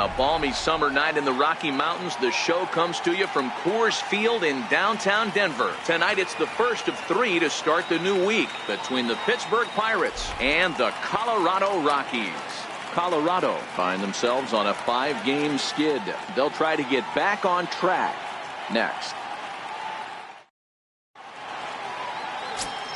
A balmy summer night in the Rocky Mountains. The show comes to you from Coors Field in downtown Denver. Tonight it's the first of 3 to start the new week between the Pittsburgh Pirates and the Colorado Rockies. Colorado find themselves on a 5-game skid. They'll try to get back on track next.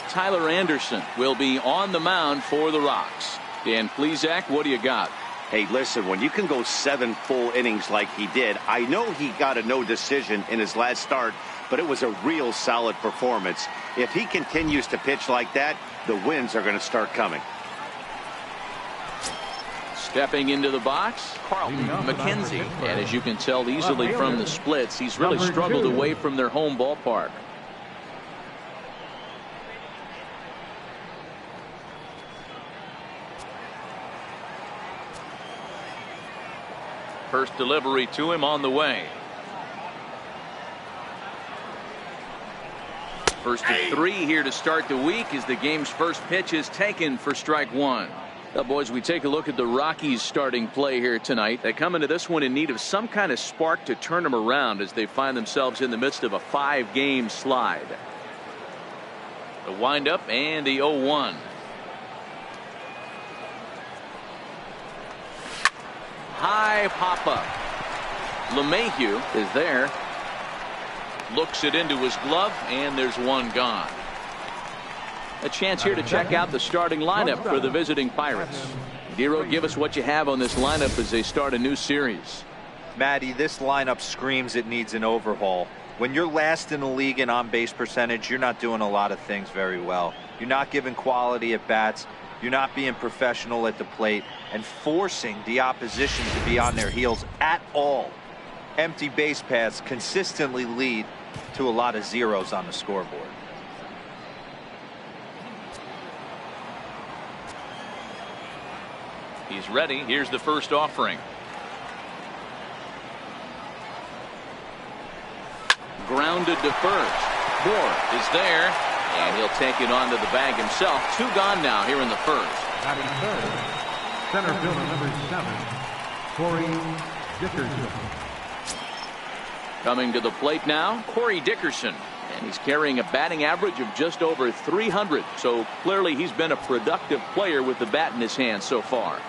Tyler Anderson will be on the mound for the Rocks. Dan Plesac, what do you got? Hey, listen, when you can go 7 full innings like he did, I know he got a no decision in his last start, but it was a real solid performance. If he continues to pitch like that, the wins are going to start coming. Stepping into the box, Carlton McKenzie. And as you can tell easily from the splits, he's really struggled away from their home ballpark. First delivery to him on the way. First of 3 here to start the week as the game's first pitch is taken for strike 1. Now, boys, we take a look at the Rockies starting play here tonight. They come into this one in need of some kind of spark to turn them around as they find themselves in the midst of a 5-game slide. The windup and the 0-1. High pop-up. LeMahieu is there. Looks it into his glove, and there's one gone. A chance here to check out the starting lineup for the visiting Pirates. Dero, give us what you have on this lineup as they start a new series. Matty, this lineup screams it needs an overhaul. When you're last in the league in on-base percentage, you're not doing a lot of things very well. You're not giving quality at bats. You're not being professional at the plate and forcing the opposition to be on their heels at all. Empty base paths consistently lead to a lot of zeros on the scoreboard. He's ready. Here's the first offering. Grounded to first. Moore is there. And he'll take it onto the bag himself. 2 gone now here in the first. Batting third, center fielder number 7, Corey Dickerson. Coming to the plate now, Corey Dickerson. And he's carrying a batting average of just over 300. So clearly he's been a productive player with the bat in his hand so far.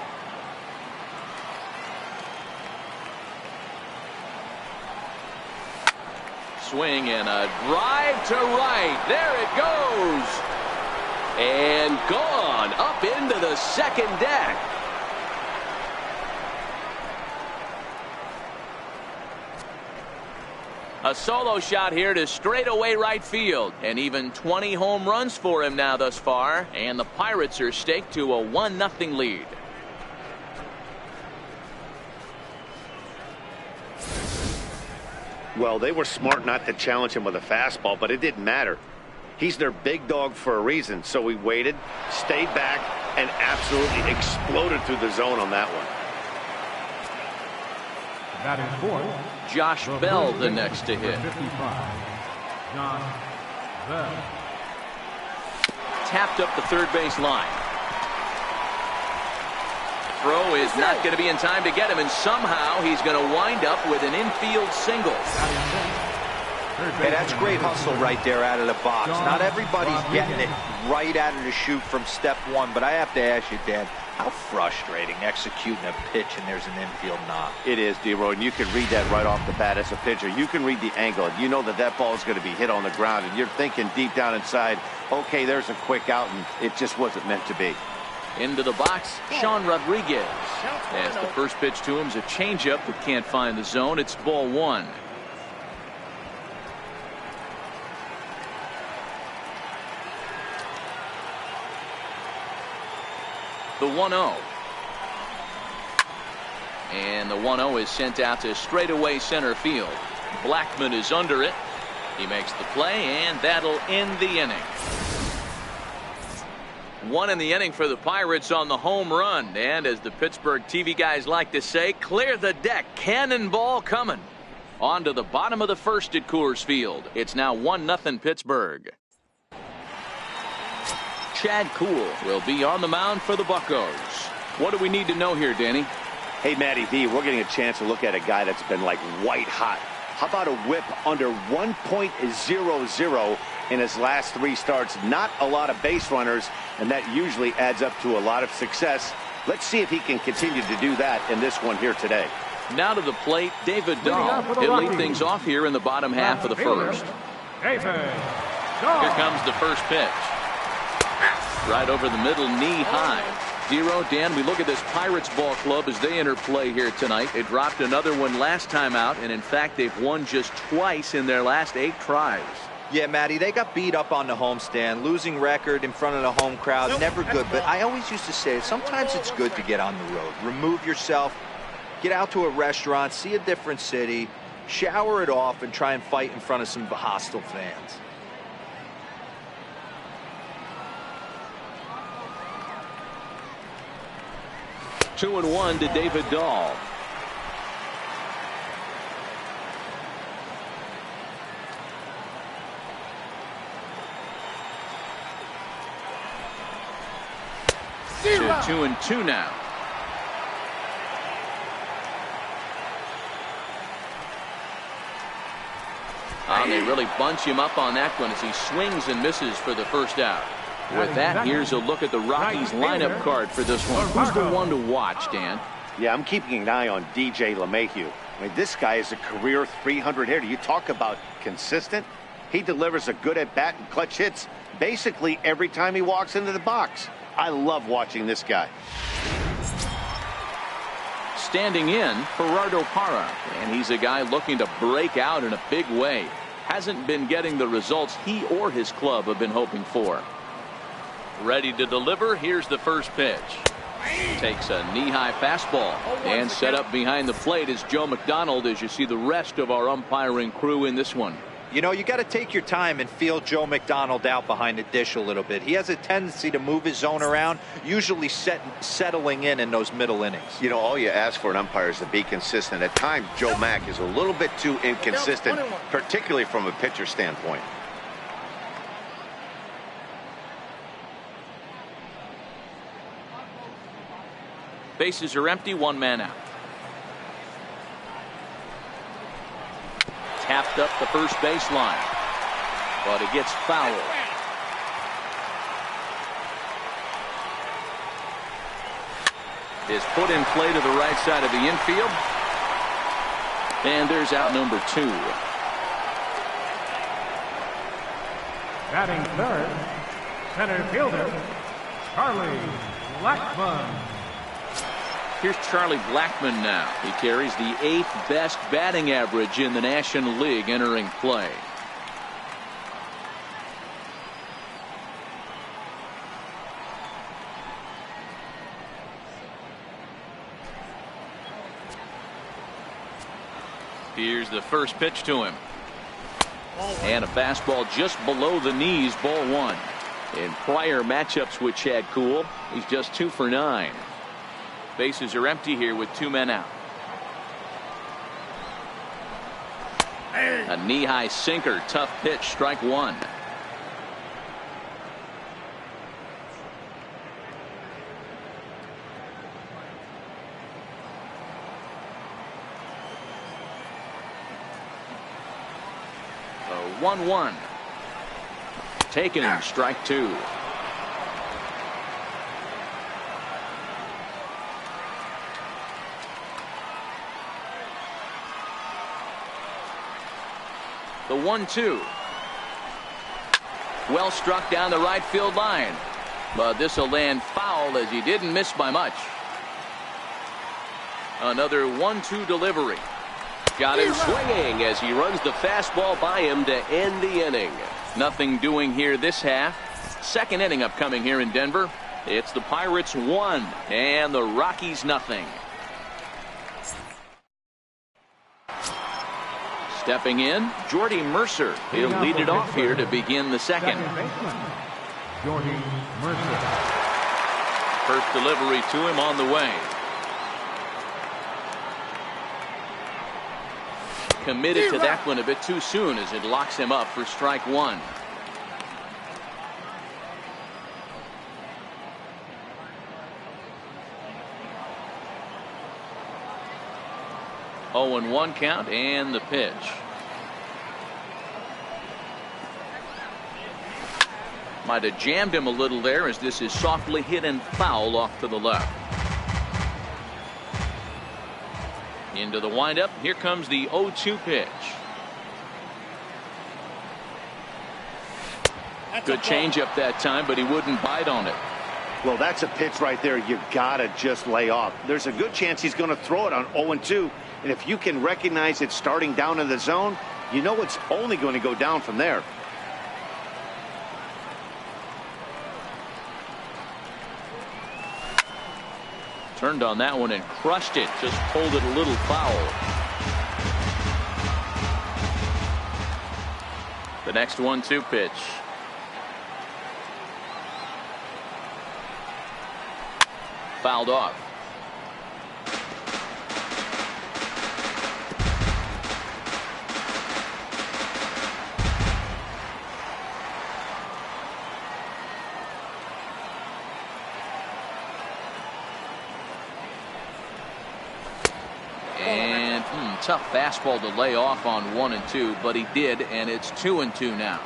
Swing and a drive to right. There it goes. And gone up into the second deck. A solo shot here to straightaway right field. And even 20 home runs for him now thus far. And the Pirates are staked to a 1-0 lead. Well, they were smart not to challenge him with a fastball, but it didn't matter. He's their big dog for a reason, so he waited, stayed back, and absolutely exploded through the zone on that one. Batting fourth, Josh Bell the next to hit. 55, Josh Bell. Tapped up the third base line. Throw is not going to be in time to get him, and somehow he's going to wind up with an infield single. Hey, that's great hustle right there out of the box. Not everybody's getting it right out of the chute from step 1, but I have to ask you, Dan, how frustrating executing a pitch and there's an infield knock. It is, D-Roy, and you can read that right off the bat as a pitcher. You can read the angle. You know that that ball is going to be hit on the ground, and you're thinking deep down inside, okay, there's a quick out, and it just wasn't meant to be. Into the box, Sean Rodriguez. As the first pitch to him is a changeup that can't find the zone. It's ball 1. The 1-0. And the 1-0 is sent out to straightaway center field. Blackman is under it. He makes the play, and that'll end the inning. 1 in the inning for the Pirates on the home run. And as the Pittsburgh TV guys like to say, clear the deck. Cannonball coming. On to the bottom of the first at Coors Field. It's now 1-0 Pittsburgh. Chad Kuhl will be on the mound for the Buccos. What do we need to know here, Danny? Hey, Matty V, we're getting a chance to look at a guy that's been like white hot. How about a whip under 1.00 in his last 3 starts? Not a lot of base runners, and that usually adds up to a lot of success. Let's see if he can continue to do that in this one here today. Now to the plate, David Dahl. He'll lead things off here in the bottom half of the first. Here comes the first pitch. Right over the middle, knee high. Zero. Dan, we look at this Pirates ball club as they enter play here tonight. They dropped another one last time out, and in fact, they've won just twice in their last 8 tries. Yeah, Matty, they got beat up on the homestand. Losing record in front of the home crowd, never good. But I always used to say, sometimes it's good to get on the road. Remove yourself, get out to a restaurant, see a different city, shower it off, and try and fight in front of some hostile fans. Two and one to David Dahl. To 2-2 now. They really bunch him up on that one as he swings and misses for the first out. With that, here's a look at the Rockies lineup card for this one. Who's the one to watch, Dan? Yeah, I'm keeping an eye on DJ LeMahieu. I mean, this guy is a career 300 hitter. You talk about consistent. He delivers a good at-bat and clutch hits basically every time he walks into the box. I love watching this guy. Standing in, Gerardo Parra, and he's a guy looking to break out in a big way. Hasn't been getting the results he or his club have been hoping for. Ready to deliver. Here's the first pitch. Takes a knee-high fastball, and set up behind the plate is Joe McDonald as you see the rest of our umpiring crew in this one. You know, you got to take your time and feel Joe McDonald out behind the dish a little bit. He has a tendency to move his zone around, usually settling in those middle innings. You know, all you ask for an umpire is to be consistent. At times, Joe Mack is a little bit too inconsistent, particularly from a pitcher standpoint. Bases are empty, 1 man out. Tapped up the first baseline, but it gets fouled. Is put in play to the right side of the infield, and there's out number 2. Batting third, center fielder, Charlie Blackmon. Here's Charlie Blackmon now. He carries the 8th best batting average in the National League entering play. Here's the first pitch to him. And a fastball just below the knees, ball 1. In prior matchups with Chad Kuhl, he's just 2 for 9. Bases are empty here with 2 men out. A knee-high sinker, tough pitch, strike 1. The 1-1. Taken, strike 2. The 1-2. Well struck down the right field line, but this will land foul as he didn't miss by much. Another 1-2 delivery. Got him swinging as he runs the fastball by him to end the inning. Nothing doing here this half. Second inning upcoming here in Denver. It's the Pirates 1 and the Rockies nothing. Stepping in, Jordy Mercer. He'll lead it off here to begin the second. Jordy Mercer. First delivery to him on the way. Committed to that one a bit too soon as it locks him up for strike 1. 0-1 count and the pitch. Might have jammed him a little there as this is softly hit and foul off to the left. Into the windup. Here comes the 0-2 pitch. Good changeup that time, but he wouldn't bite on it. Well, that's a pitch right there you gotta just lay off. There's a good chance he's going to throw it on 0-2, and if you can recognize it starting down in the zone, you know it's only going to go down from there. Turned on that one and crushed it. Just pulled it a little foul. The next 1-2 pitch. Fouled off. And tough fastball to lay off on 1-2, but he did, and it's 2-2 now.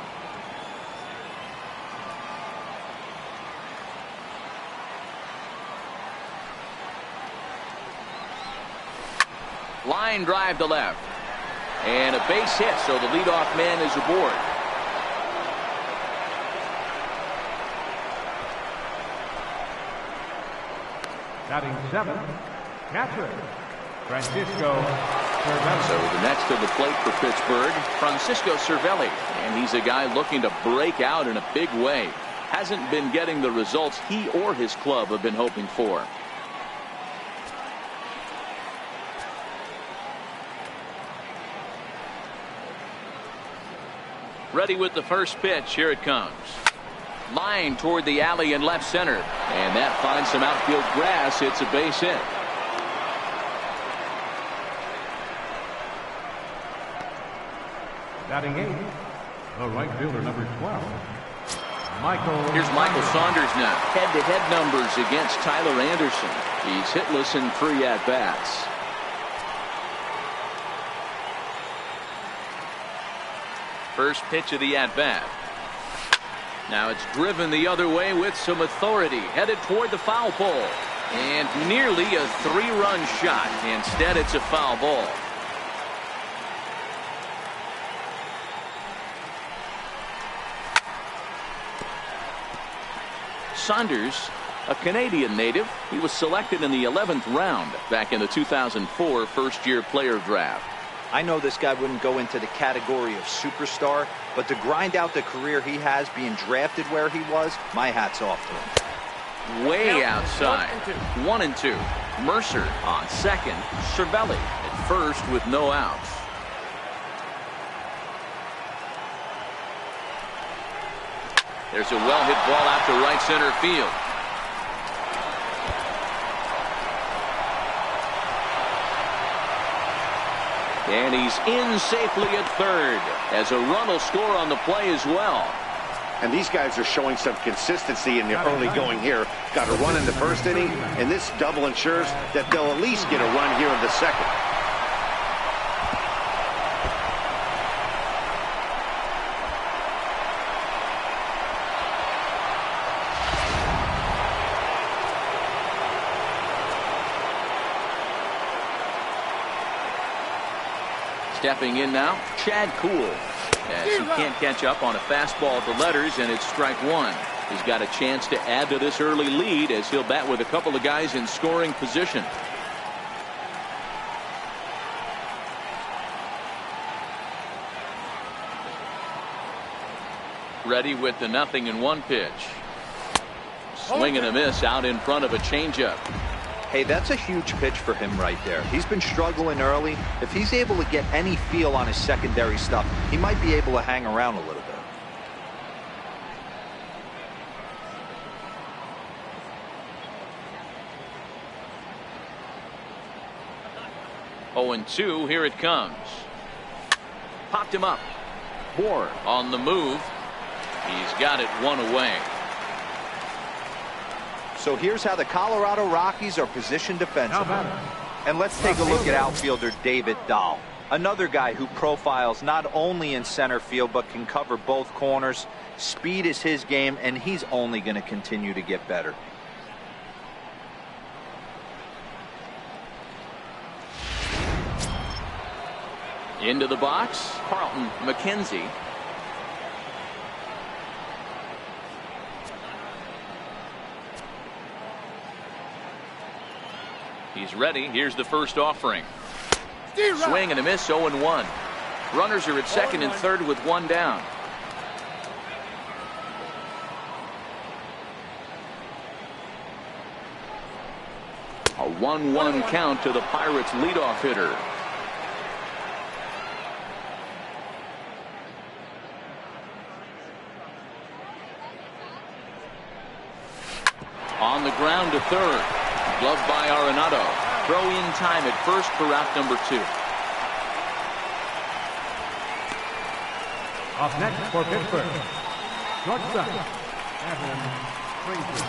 Line drive to left. And a base hit, so the leadoff man is aboard. Batting 7th, catcher, Francisco Cervelli. So the next to the plate for Pittsburgh, Francisco Cervelli. And he's a guy looking to break out in a big way. Hasn't been getting the results he or his club have been hoping for. Ready with the first pitch. Here it comes. Line toward the alley in left center. And that finds some outfield grass. It's a base hit. Batting 8th, the right fielder, number 12, Michael. Here's Michael Saunders now. Head-to-head numbers against Tyler Anderson. He's hitless in 3 at-bats. First pitch of the at-bat. Now it's driven the other way with some authority. Headed toward the foul pole. And nearly a 3-run shot. Instead, it's a foul ball. Saunders, a Canadian native. He was selected in the 11th round back in the 2004 first-year player draft. I know this guy wouldn't go into the category of superstar, but to grind out the career he has being drafted where he was, my hat's off to him. Way outside. 1-2. Mercer on second. Cervelli at first with no outs. There's a well-hit ball out to right center field. And he's in safely at third, as a run will score on the play as well. And these guys are showing some consistency in the early going here. Got a run in the first inning, and this double ensures that they'll at least get a run here in the second. Stepping in now, Chad Kuhl, as he can't catch up on a fastball at the letters, and it's strike 1. He's got a chance to add to this early lead as he'll bat with a couple of guys in scoring position. Ready with the 0-1 pitch. Swing and a miss out in front of a changeup. Hey, that's a huge pitch for him right there. He's been struggling early. If he's able to get any feel on his secondary stuff, he might be able to hang around a little bit. Oh, 0-2, here it comes. Popped him up. Moore on the move. He's got it 1 away. So here's how the Colorado Rockies are positioned defensively. And let's take a look at outfielder David Dahl. Another guy who profiles not only in center field but can cover both corners. Speed is his game, and he's only going to continue to get better. Into the box, Carlton McKenzie. He's ready. Here's the first offering. Swing and a miss, 0-1. Runners are at second and third with one down. A 1-1 count to the Pirates' leadoff hitter. On the ground to third. Gloved by Arenado. Throw in time at first for out number 2. Up next for Pittsburgh, shortstop, Adam Frazier.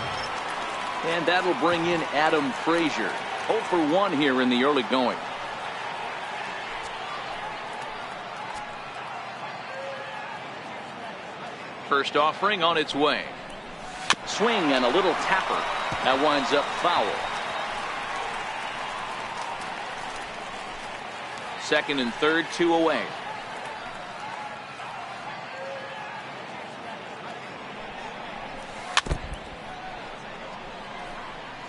And that will bring in Adam Frazier. 0 for 1 here in the early going. First offering on its way. Swing and a little tapper. That winds up foul. Second and third, 2 away.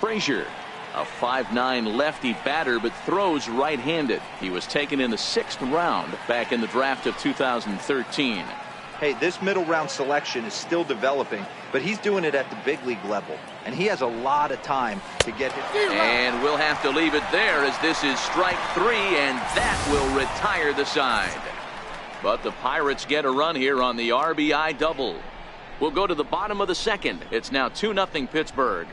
Frazier, a 5'9" lefty batter, but throws right-handed. He was taken in the 6th round back in the draft of 2013. Hey, this middle round selection is still developing, but he's doing it at the big league level, and he has a lot of time to get hit. And we'll have to leave it there as this is strike 3, and that will retire the side. But the Pirates get a run here on the RBI double. We'll go to the bottom of the second. It's now 2-0 Pittsburgh.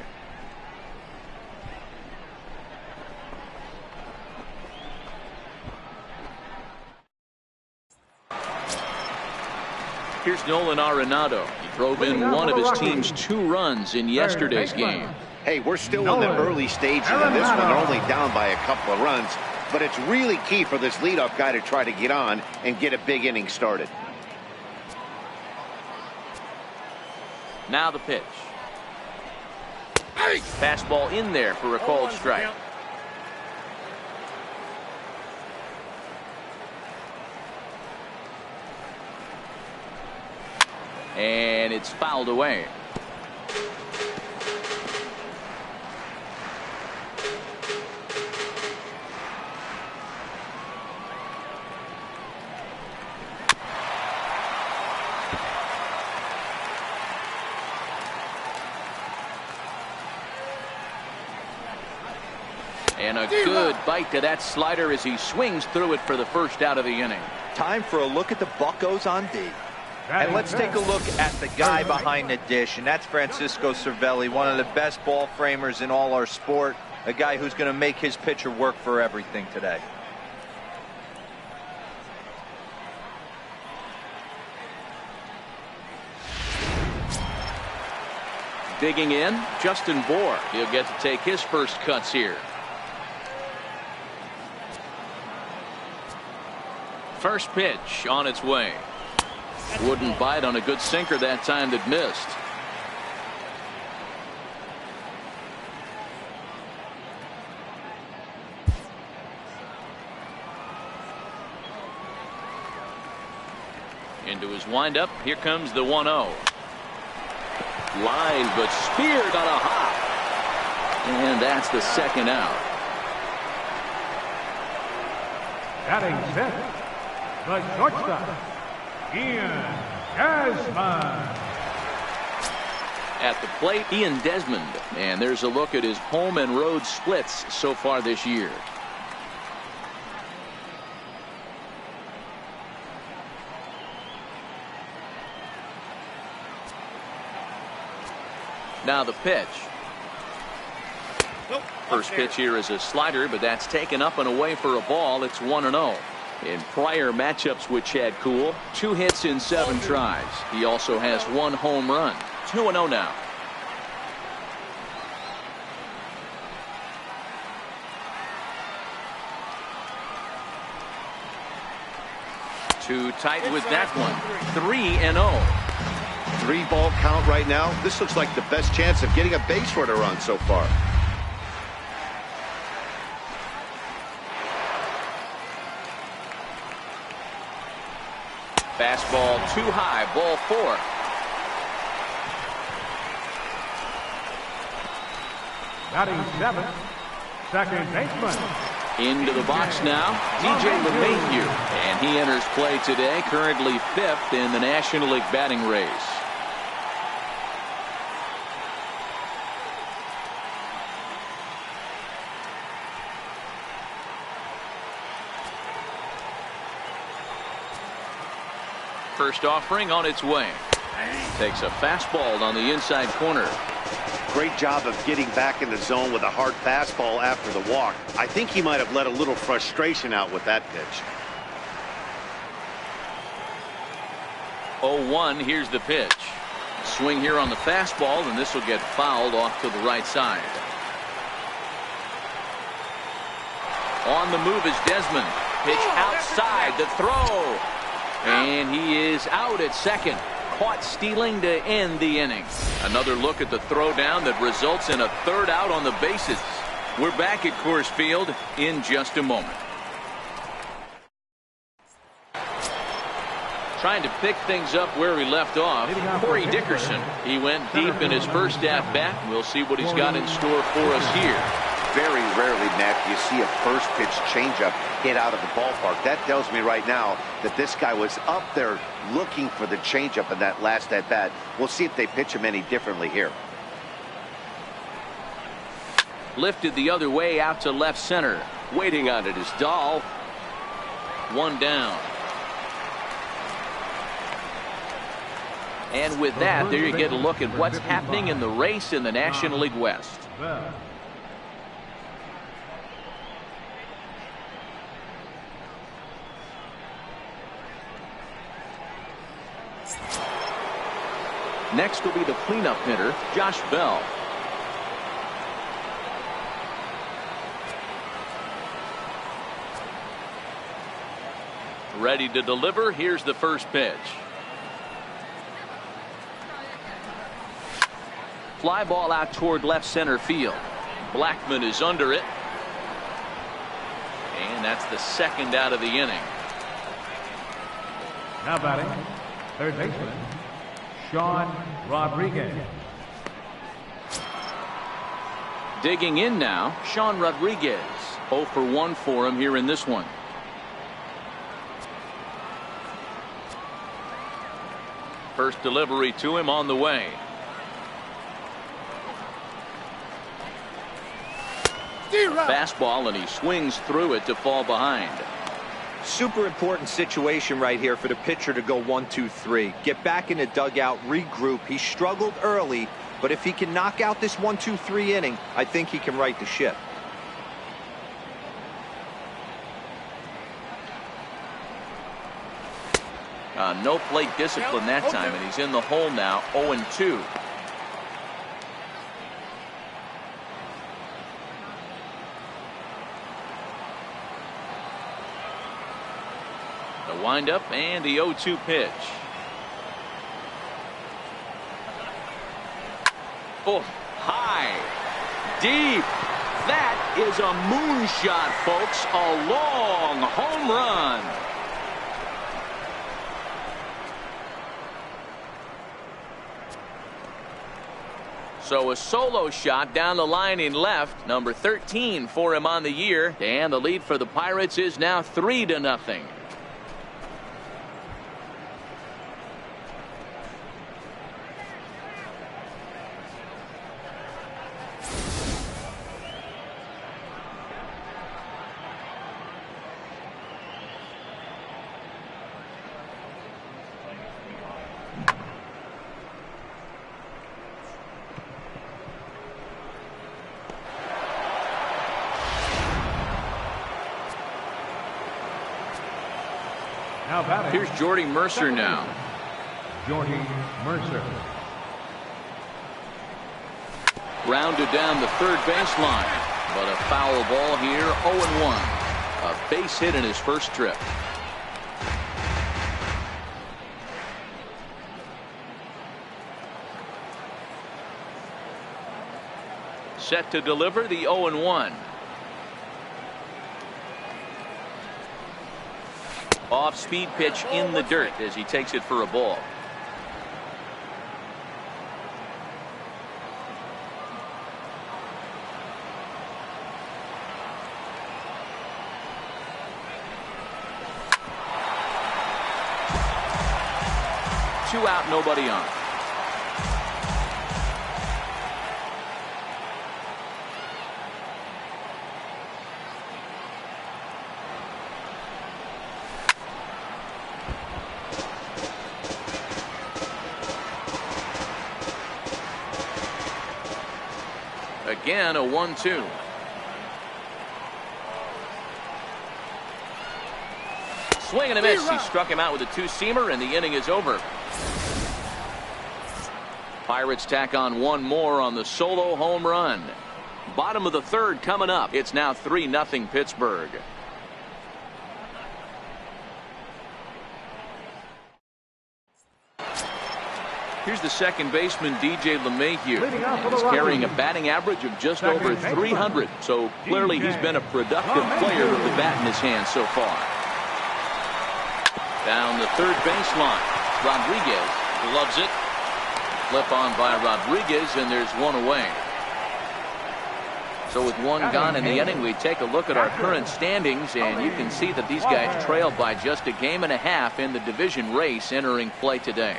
Here's Nolan Arenado. He drove in one of his team's 2 runs in yesterday's game. Hey, we're still in the early stages of this one. They're only down by a couple of runs, but it's really key for this leadoff guy to try to get on and get a big inning started. Now the pitch. Fastball in there for a called strike. And it's fouled away. And a good bite to that slider as he swings through it for the first out of the inning. Time for a look at the Buccos on D. And let's take a look at the guy behind the dish, and that's Francisco Cervelli, one of the best ball framers in all our sport, a guy who's going to make his pitcher work for everything today. Digging in, Justin Bohr. He'll get to take his first cuts here. First pitch on its way. Wouldn't bite on a good sinker that time that missed. Into his windup. Here comes the 1-0. Line, but speared on a hop. And that's the second out. Batting fifth, the shortstop, Ian Desmond. At the plate, Ian Desmond. And there's a look at his home and road splits so far this year. Now the pitch. First pitch here is a slider, but that's taken up and away for a ball. It's 1-0. In prior matchups with Chad Kuhl, 2 hits in 7 tries. He also has 1 home run. 2-0 now. Too tight with that one. 3-0. 3-ball count right now. This looks like the best chance of getting a base runner on so far. Fastball too high. Ball 4. Batting 7th, second baseman. Into the box now, DJ LeMahieu. And he enters play today, currently 5th in the National League batting race. First offering on its way. Takes a fastball on the inside corner. Great job of getting back in the zone with a hard fastball after the walk. I think he might have let a little frustration out with that pitch. 0-1, here's the pitch. Swing here on the fastball, and this will get fouled off to the right side. On the move is Desmond. Pitch outside, the throw. And he is out at second. Caught stealing to end the inning. Another look at the throwdown that results in a third out on the bases. We're back at Coors Field in just a moment. Trying to pick things up where we left off, Corey Dickerson. He went deep in his first at-bat. We'll see what he's got in store for us here. Very rarely, Matt, do you see a first pitch changeup hit out of the ballpark. That tells me right now that this guy was up there looking for the changeup in that last at-bat. We'll see if they pitch him any differently here. Lifted the other way out to left center. Waiting on it is Dahl. One down. And with that, there you get a look at what's happening in the race in the National League West. Next will be the cleanup hitter, Josh Bell. Ready to deliver. Here's the first pitch. Fly ball out toward left center field. Blackman is under it. And that's the second out of the inning. Now batting, third baseman, Sean Rodriguez. Digging in now, Sean Rodriguez. 0 for 1 for him here in this one. First delivery to him on the way. Fastball, and he swings through it to fall behind. Super important situation right here for the pitcher to go 1-2-3. Get back in the dugout, regroup. He struggled early, but if he can knock out this 1-2-3 inning, I think he can right the ship. No plate discipline that time, and he's in the hole now, 0-2. The windup and the 0-2 pitch. Oh, high, deep. That is a moonshot, folks. A long home run. So a solo shot down the line in left, number 13 for him on the year, and the lead for the Pirates is now 3-0. Here's Jordy Mercer now. Jordy Mercer. Rounded down the third baseline, but a foul ball here, 0-1. A base hit in his first trip. Set to deliver the 0-1. Off-speed pitch in the dirt as he takes it for a ball. Two out, nobody on. Again, a 1-2. Swing and a miss. He struck him out with a two-seamer, and the inning is over. Pirates tack on one more on the solo home run. Bottom of the third coming up. It's now 3-0 Pittsburgh. Here's the second baseman, DJ LeMahieu. He's carrying a batting average of just over 300. So clearly he's been a productive player with the bat in his hand so far. Down the third baseline. Rodriguez gloves it. Flip on by Rodriguez, and there's one away. So with one gone in the inning, we take a look at our current standings, and you can see that these guys trail by just a game and a half in the division race entering play today.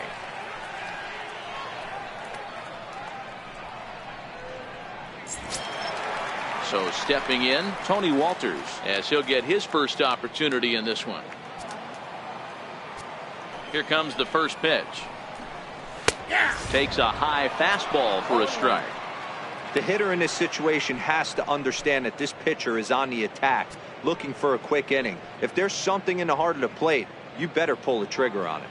So stepping in, Tony Walters, as he'll get his first opportunity in this one. Here comes the first pitch. Takes a high fastball for a strike. The hitter in this situation has to understand that this pitcher is on the attack, looking for a quick inning. If there's something in the heart of the plate, you better pull the trigger on it.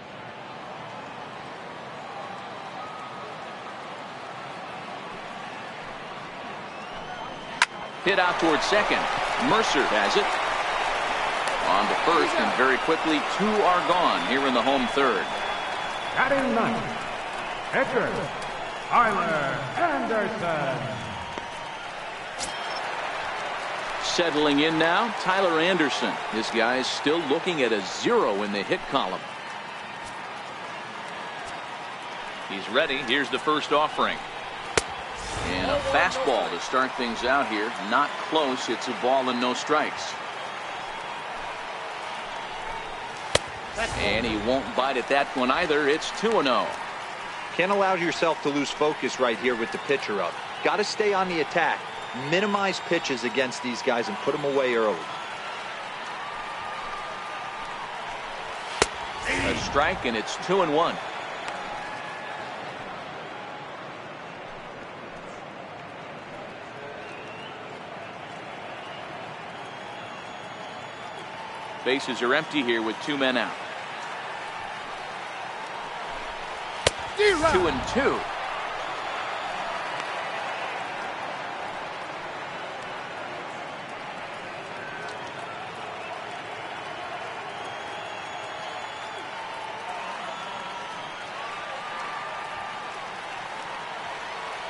Hit out towards second. Mercer has it. On to first, and very quickly, two are gone here in the home third. Batting ninth, pitcher, Tyler Anderson. Settling in now, Tyler Anderson. This guy's still looking at a 0 in the hit column. He's ready. Here's the first offering. And a fastball to start things out here. Not close. It's a ball and no strikes. And he won't bite at that one either. It's 2-0. Can't allow yourself to lose focus right here with the pitcher up. Got to stay on the attack. Minimize pitches against these guys and put them away early. A strike, and it's 2-1. Bases are empty here with two men out. 2-2.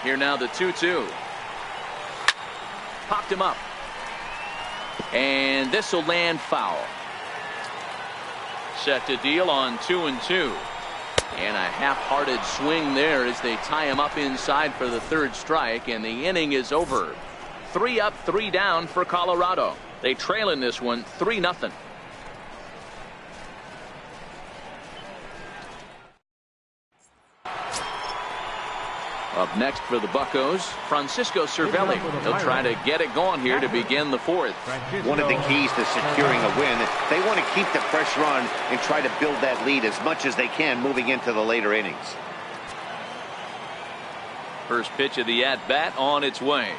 Here now the 2-2. Popped him up. And this will land foul. Set to deal on 2-2. And a half-hearted swing there as they tie him up inside for the third strike, and the inning is over. 3 up, 3 down for Colorado. They trail in this one 3-0. Up next for the Buccos, Francisco Cervelli. He'll try to get it going here to begin the fourth. One of the keys to securing a win, they want to keep the fresh run and try to build that lead as much as they can moving into the later innings. First pitch of the at-bat on its way.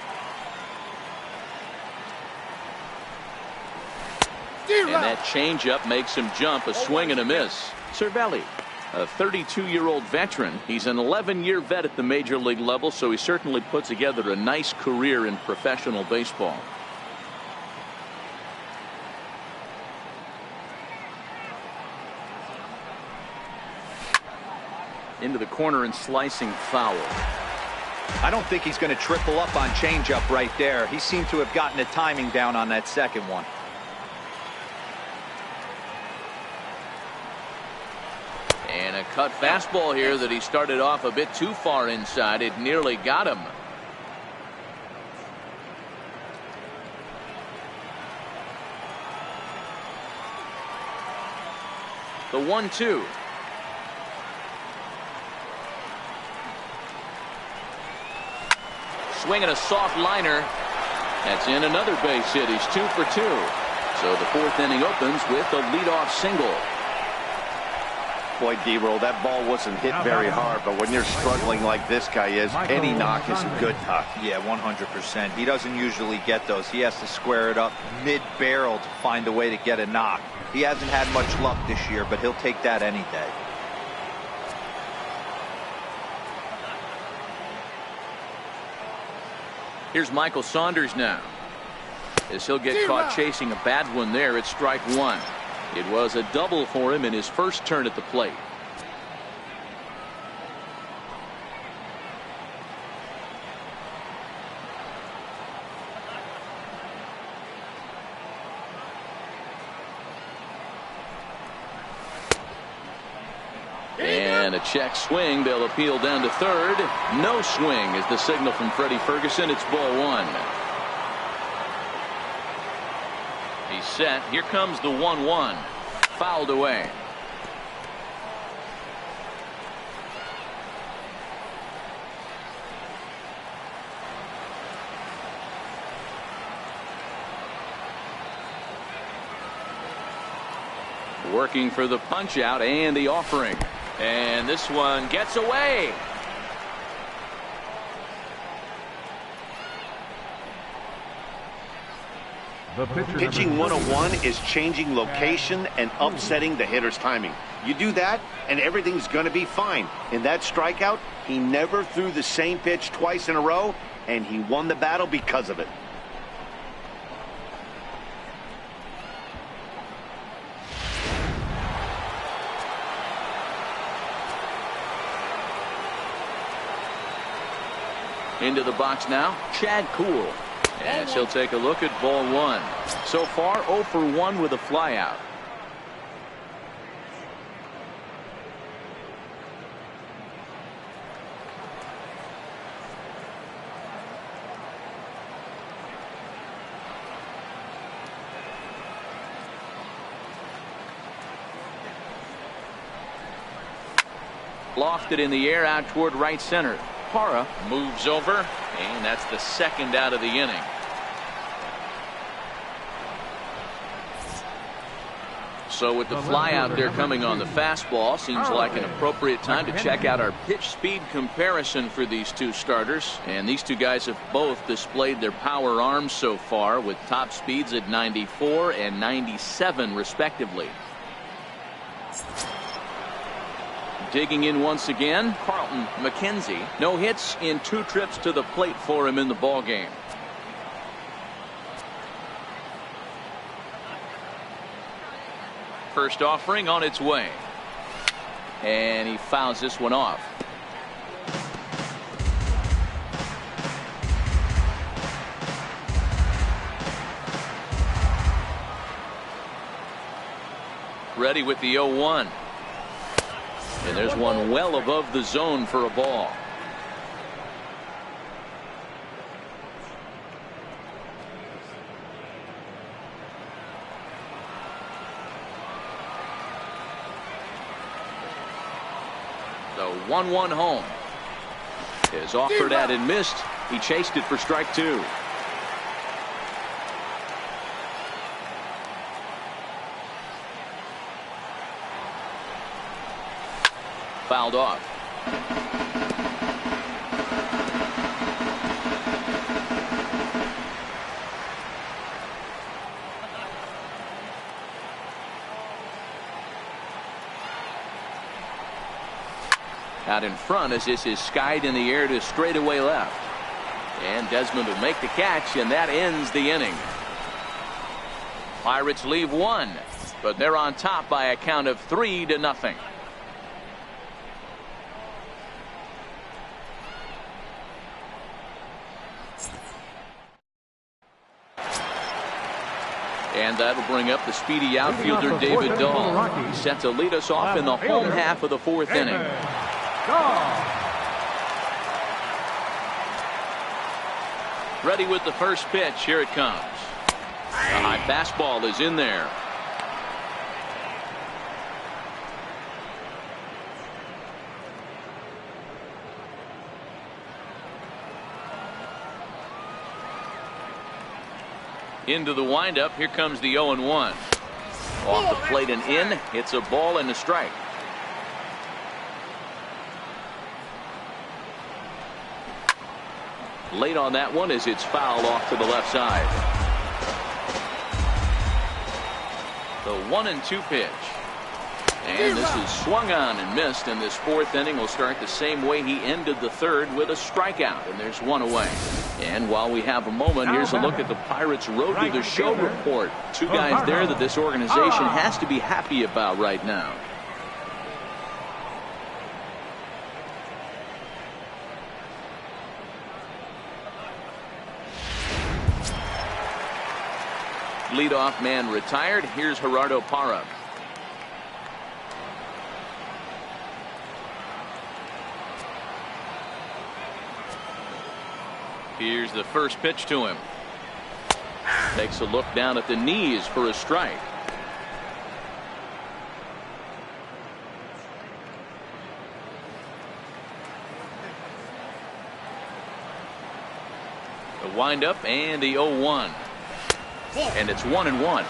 And that changeup makes him jump. A swing and a miss. Cervelli, a 32-year-old veteran. He's an 11-year vet at the major league level, so he certainly put together a nice career in professional baseball. Into the corner and slicing foul. I don't think he's going to triple up on changeup right there. He seemed to have gotten the timing down on that second one. And a cut fastball here that he started off a bit too far inside. It nearly got him. The 1-2. Swinging a soft liner. That's in another base hit. He's 2 for 2. So the fourth inning opens with a leadoff single. Boy, D-Roll, that ball wasn't hit very hard, but when you're struggling like this guy is, any knock is a good knock. Yeah, 100%. He doesn't usually get those. He has to square it up mid-barrel to find a way to get a knock. He hasn't had much luck this year, but he'll take that any day. Here's Michael Saunders now. As he'll get caught chasing a bad one there, it's strike one. It was a double for him in his first turn at the plate. And a check swing. They'll appeal down to third. No swing is the signal from Freddie Ferguson. It's ball one. He's set. Here comes the 1-1. Fouled away. Working for the punch out and the offering. And this one gets away. Pitching 101 is changing location and upsetting the hitter's timing. You do that, and everything's going to be fine. In that strikeout, he never threw the same pitch twice in a row, and he won the battle because of it. Into the box now, Chad Kuhl. As he'll take a look at ball one. So far, 0 for 1 with a flyout. Lofted in the air out toward right center. Parra moves over, and that's the second out of the inning. So with the fly out there coming on the fastball, seems like an appropriate time to check out our pitch speed comparison for these two starters. And these two guys have both displayed their power arms so far, with top speeds at 94 and 97 respectively. Digging in once again, Carlton McKenzie. No hits in 2 trips to the plate for him in the ball game. First offering on its way. And he fouls this one off. Ready with the 0-1. And there's one well above the zone for a ball. The 1-1 home is offered at and missed. He chased it for strike 2. Fouled off. Out in front as this is skied in the air to straightaway left. And Desmond will make the catch, and that ends the inning. Pirates leave one, but they're on top by a count of 3-0. And that'll bring up the speedy outfielder David Dahl. He's set to lead us off in the home half of the fourth inning. Ready with the first pitch. Here it comes. A high fastball is in there. Into the windup. Here comes the 0-1. Off the plate and in. It's a ball and a strike. Late on that one as it's fouled off to the left side. The 1-2 pitch. And this is swung on and missed, and this fourth inning will start the same way he ended the third, with a strikeout, and there's one away. And while we have a moment, here's a look at the Pirates' Road to the Show report. Two guys there that this organization has to be happy about right now. Leadoff man retired. Here's Gerardo Parra. Here's the first pitch to him. Takes a look down at the knees for a strike. The windup and the 0-1. And it's 1-1.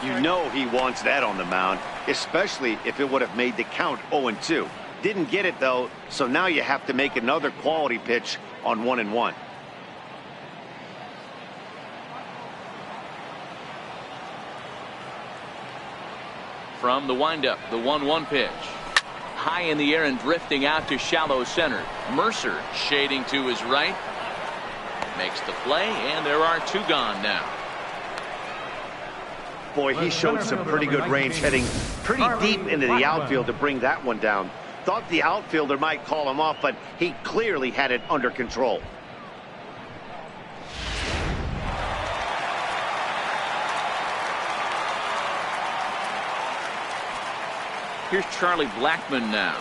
You know he wants that on the mound, especially if it would have made the count 0-2. Didn't get it though, so now you have to make another quality pitch on 1-1. From the windup, the 1-1 pitch. High in the air and drifting out to shallow center. Mercer shading to his right. Makes the play, and there are two gone now. Boy, he showed some pretty good range, heading pretty deep into the outfield to bring that one down. Thought the outfielder might call him off, but he clearly had it under control. Here's Charlie Blackmon now.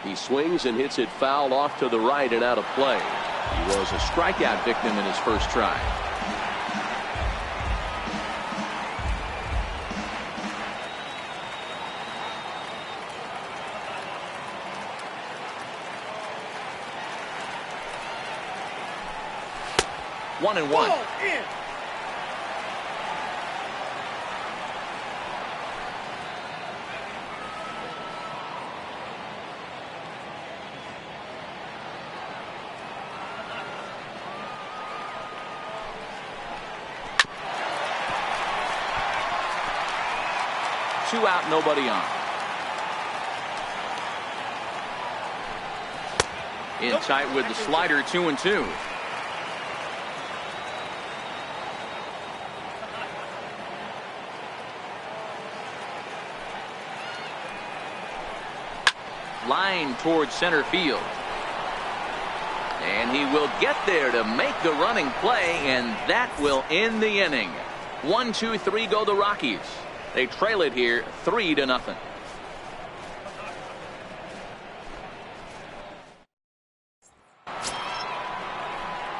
He swings and hits it foul off to the right and out of play. He was a strikeout victim in his first try. One and one. Two out, nobody on. In tight with the slider, 2-2. Line towards center field. And he will get there to make the running play, and that will end the inning. 1-2-3 go the Rockies. They trail it here 3-0.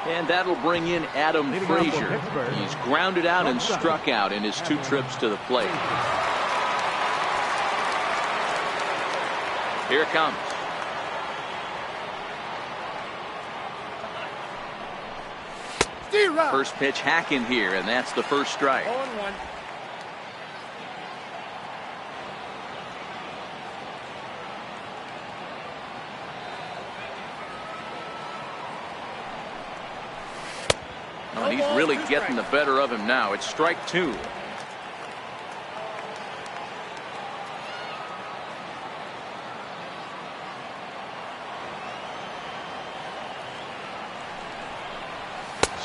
And that'll bring in Adam Frazier. He's grounded out and struck out in his two trips to the plate. Here it comes. First pitch hacking here, and that's the first strike. 0-1. Oh, he's really getting the better of him now. It's strike two.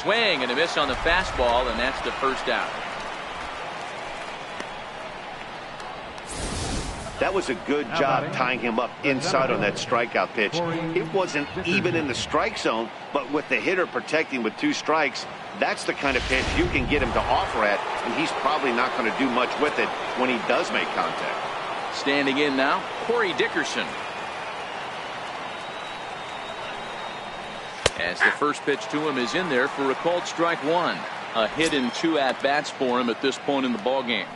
Swing and a miss on the fastball, and that's the first out. That was a good job tying him up inside on that strikeout pitch. It wasn't even in the strike zone, but with the hitter protecting with 2 strikes, that's the kind of pitch you can get him to offer at, and he's probably not going to do much with it when he does make contact. Standing in now, Corey Dickerson. As the first pitch to him is in there for a called strike 1. A hit in 2 at-bats for him at this point in the ballgame.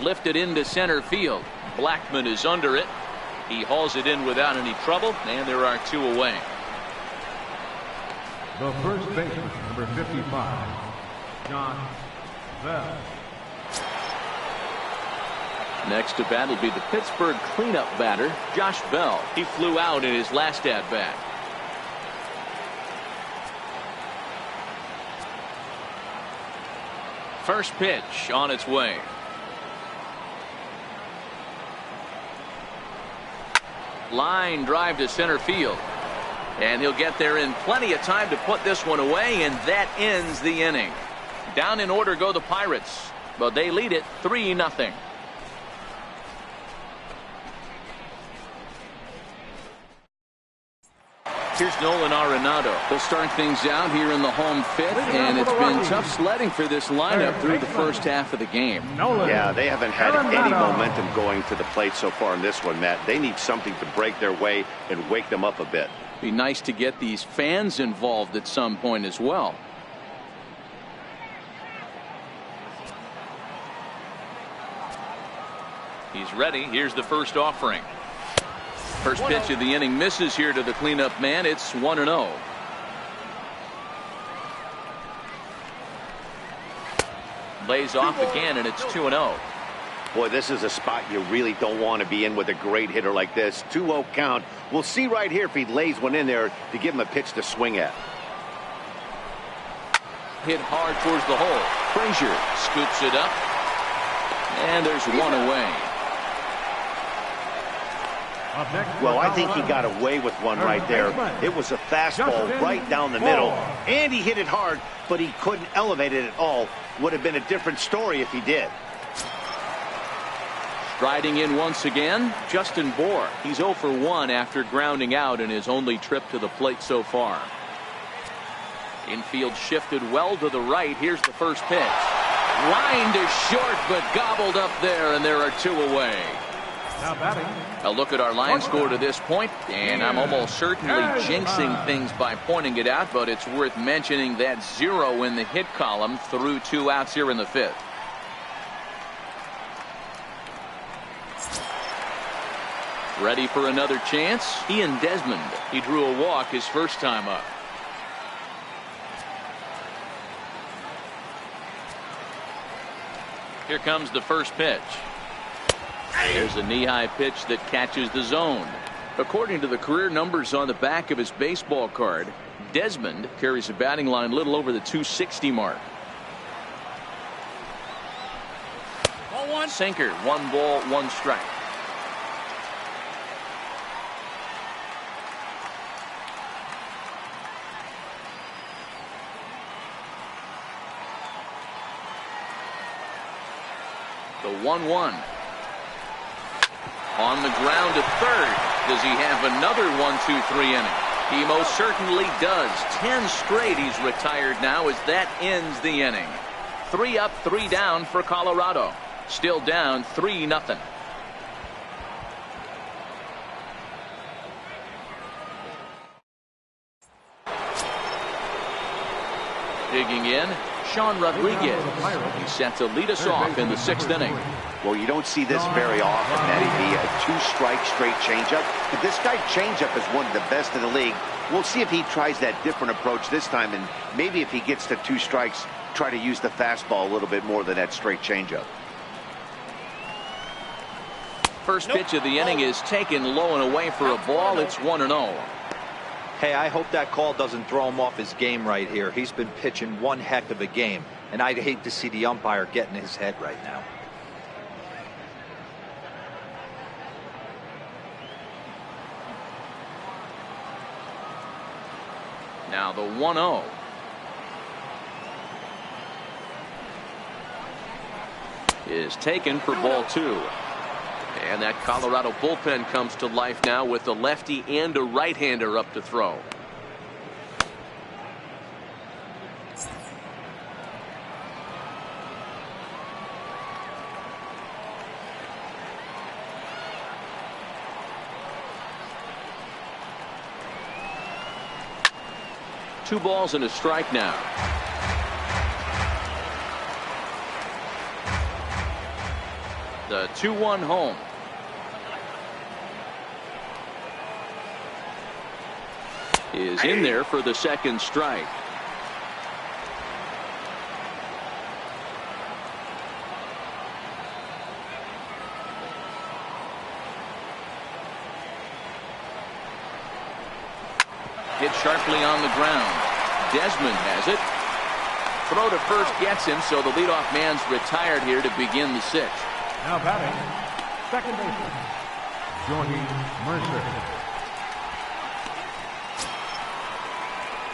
Lifted into center field. Blackman is under it. He hauls it in without any trouble, and there are 2 away. The first baseman, number 55, John Bell. Next to bat will be the Pittsburgh cleanup batter, Josh Bell. He flew out in his last at-bat. First pitch on its way. Line drive to center field. And he'll get there in plenty of time to put this one away, and that ends the inning. Down in order go the Pirates, but they lead it 3-0. Here's Nolan Arenado. They'll start things out here in the home fifth, and it's been tough sledding for this lineup through the first half of the game. Yeah, they haven't had any momentum going to the plate so far in this one, Matt. They need something to break their way and wake them up a bit. Be nice to get these fans involved at some point as well. He's ready. Here's the first offering. First pitch of the inning misses here to the cleanup man. It's 1-0. Lays off again, and it's 2-0. Boy, this is a spot you really don't want to be in with a great hitter like this. 2-0 count. We'll see right here if he lays one in there to give him a pitch to swing at. Hit hard towards the hole. Frazier scoops it up, and there's 1 away. Well, I think he got away with one right there. It was a fastball right down the middle, and he hit it hard, but he couldn't elevate it at all. Would have been a different story if he did. Striding in once again, Justin Bour. He's 0 for 1 after grounding out in his only trip to the plate so far. Infield shifted well to the right. Here's the first pitch. Lined to short, but gobbled up there, and there are 2 away. Now batting. A look at our line score to this point, and I'm almost certainly jinxing things by pointing it out, but it's worth mentioning that 0 in the hit column through 2 outs here in the 5th. Ready for another chance? Ian Desmond. He drew a walk his first time up. Here comes the first pitch. There's a knee-high pitch that catches the zone. According to the career numbers on the back of his baseball card, Desmond carries a batting line a little over the 260 mark. Ball 1. Sinker. 1 ball, 1 strike. The 1-1. On the ground to third. Does he have another 1-2-3 inning? He most certainly does. 10 straight he's retired now as that ends the inning. 3 up, 3 down for Colorado. Still down 3-0. Digging in, Sean Rodriguez. He's set to lead us off in the 6th inning. Well, you don't see this very often, Matty B. A 2-strike straight changeup. But this guy's changeup is one of the best in the league. We'll see if he tries that different approach this time, and maybe if he gets to 2 strikes, try to use the fastball a little bit more than that straight changeup. First pitch of the inning is taken low and away for a ball. It's 1-0. Hey, I hope that call doesn't throw him off his game right here. He's been pitching one heck of a game, and I'd hate to see the umpire get in his head right now. Now the 1-0. Is taken for ball 2. And that Colorado bullpen comes to life now with a lefty and a right-hander up to throw. Two balls and a strike now. The 2-1 home. Is in there for the second strike. Hit sharply on the ground. Desmond has it. Throw to first gets him, so the leadoff man's retired here to begin the sixth. Now batting, second baseman, Jordy Mercer.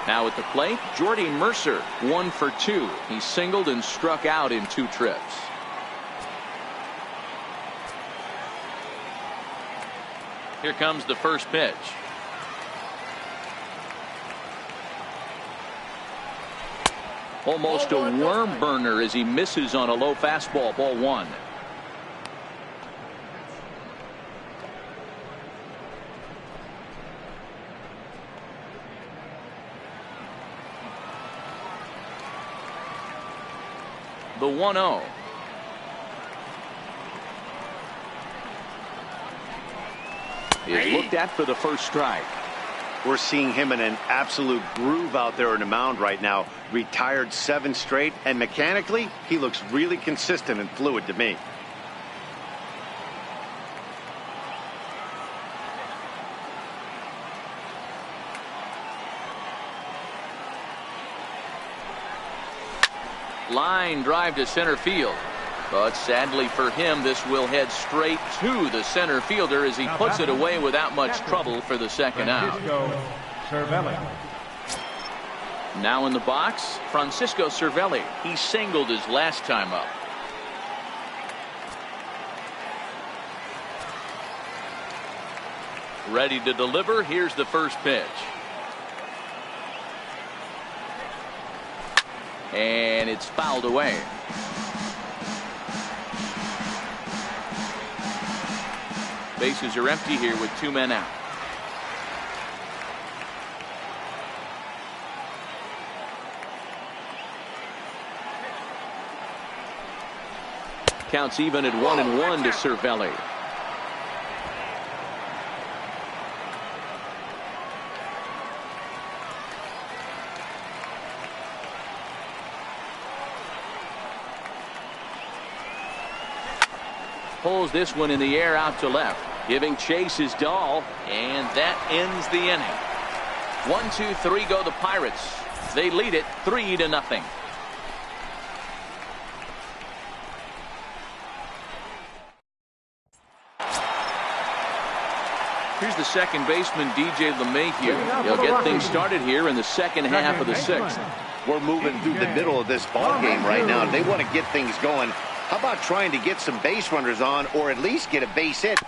Now at the plate, Jordy Mercer, 1 for 2. He singled and struck out in 2 trips. Here comes the first pitch. Almost a worm burner as he misses on a low fastball, ball 1. The 1-0. Is looked at for the first strike. We're seeing him in an absolute groove out there on the mound right now. Retired 7 straight, and mechanically, he looks really consistent and fluid to me. Line drive to center field. But sadly for him, this will head straight to the center fielder as he puts it away without much trouble for the second out. Now in the box, Francisco Cervelli. He singled his last time up. Ready to deliver. Here's the first pitch. And it's fouled away. Bases are empty here with 2 men out. Counts even at 1-1 to Cervelli. Pulls this one in the air out to left. Giving chase is Dahl, and that ends the inning. 1-2-3 go the Pirates. They lead it 3-0. Here's the second baseman, DJ LeMahieu. He'll get things started here in the second half of the sixth. We're moving through the middle of this ball game right now. They want to get things going. How about trying to get some base runners on, or at least get a base hit?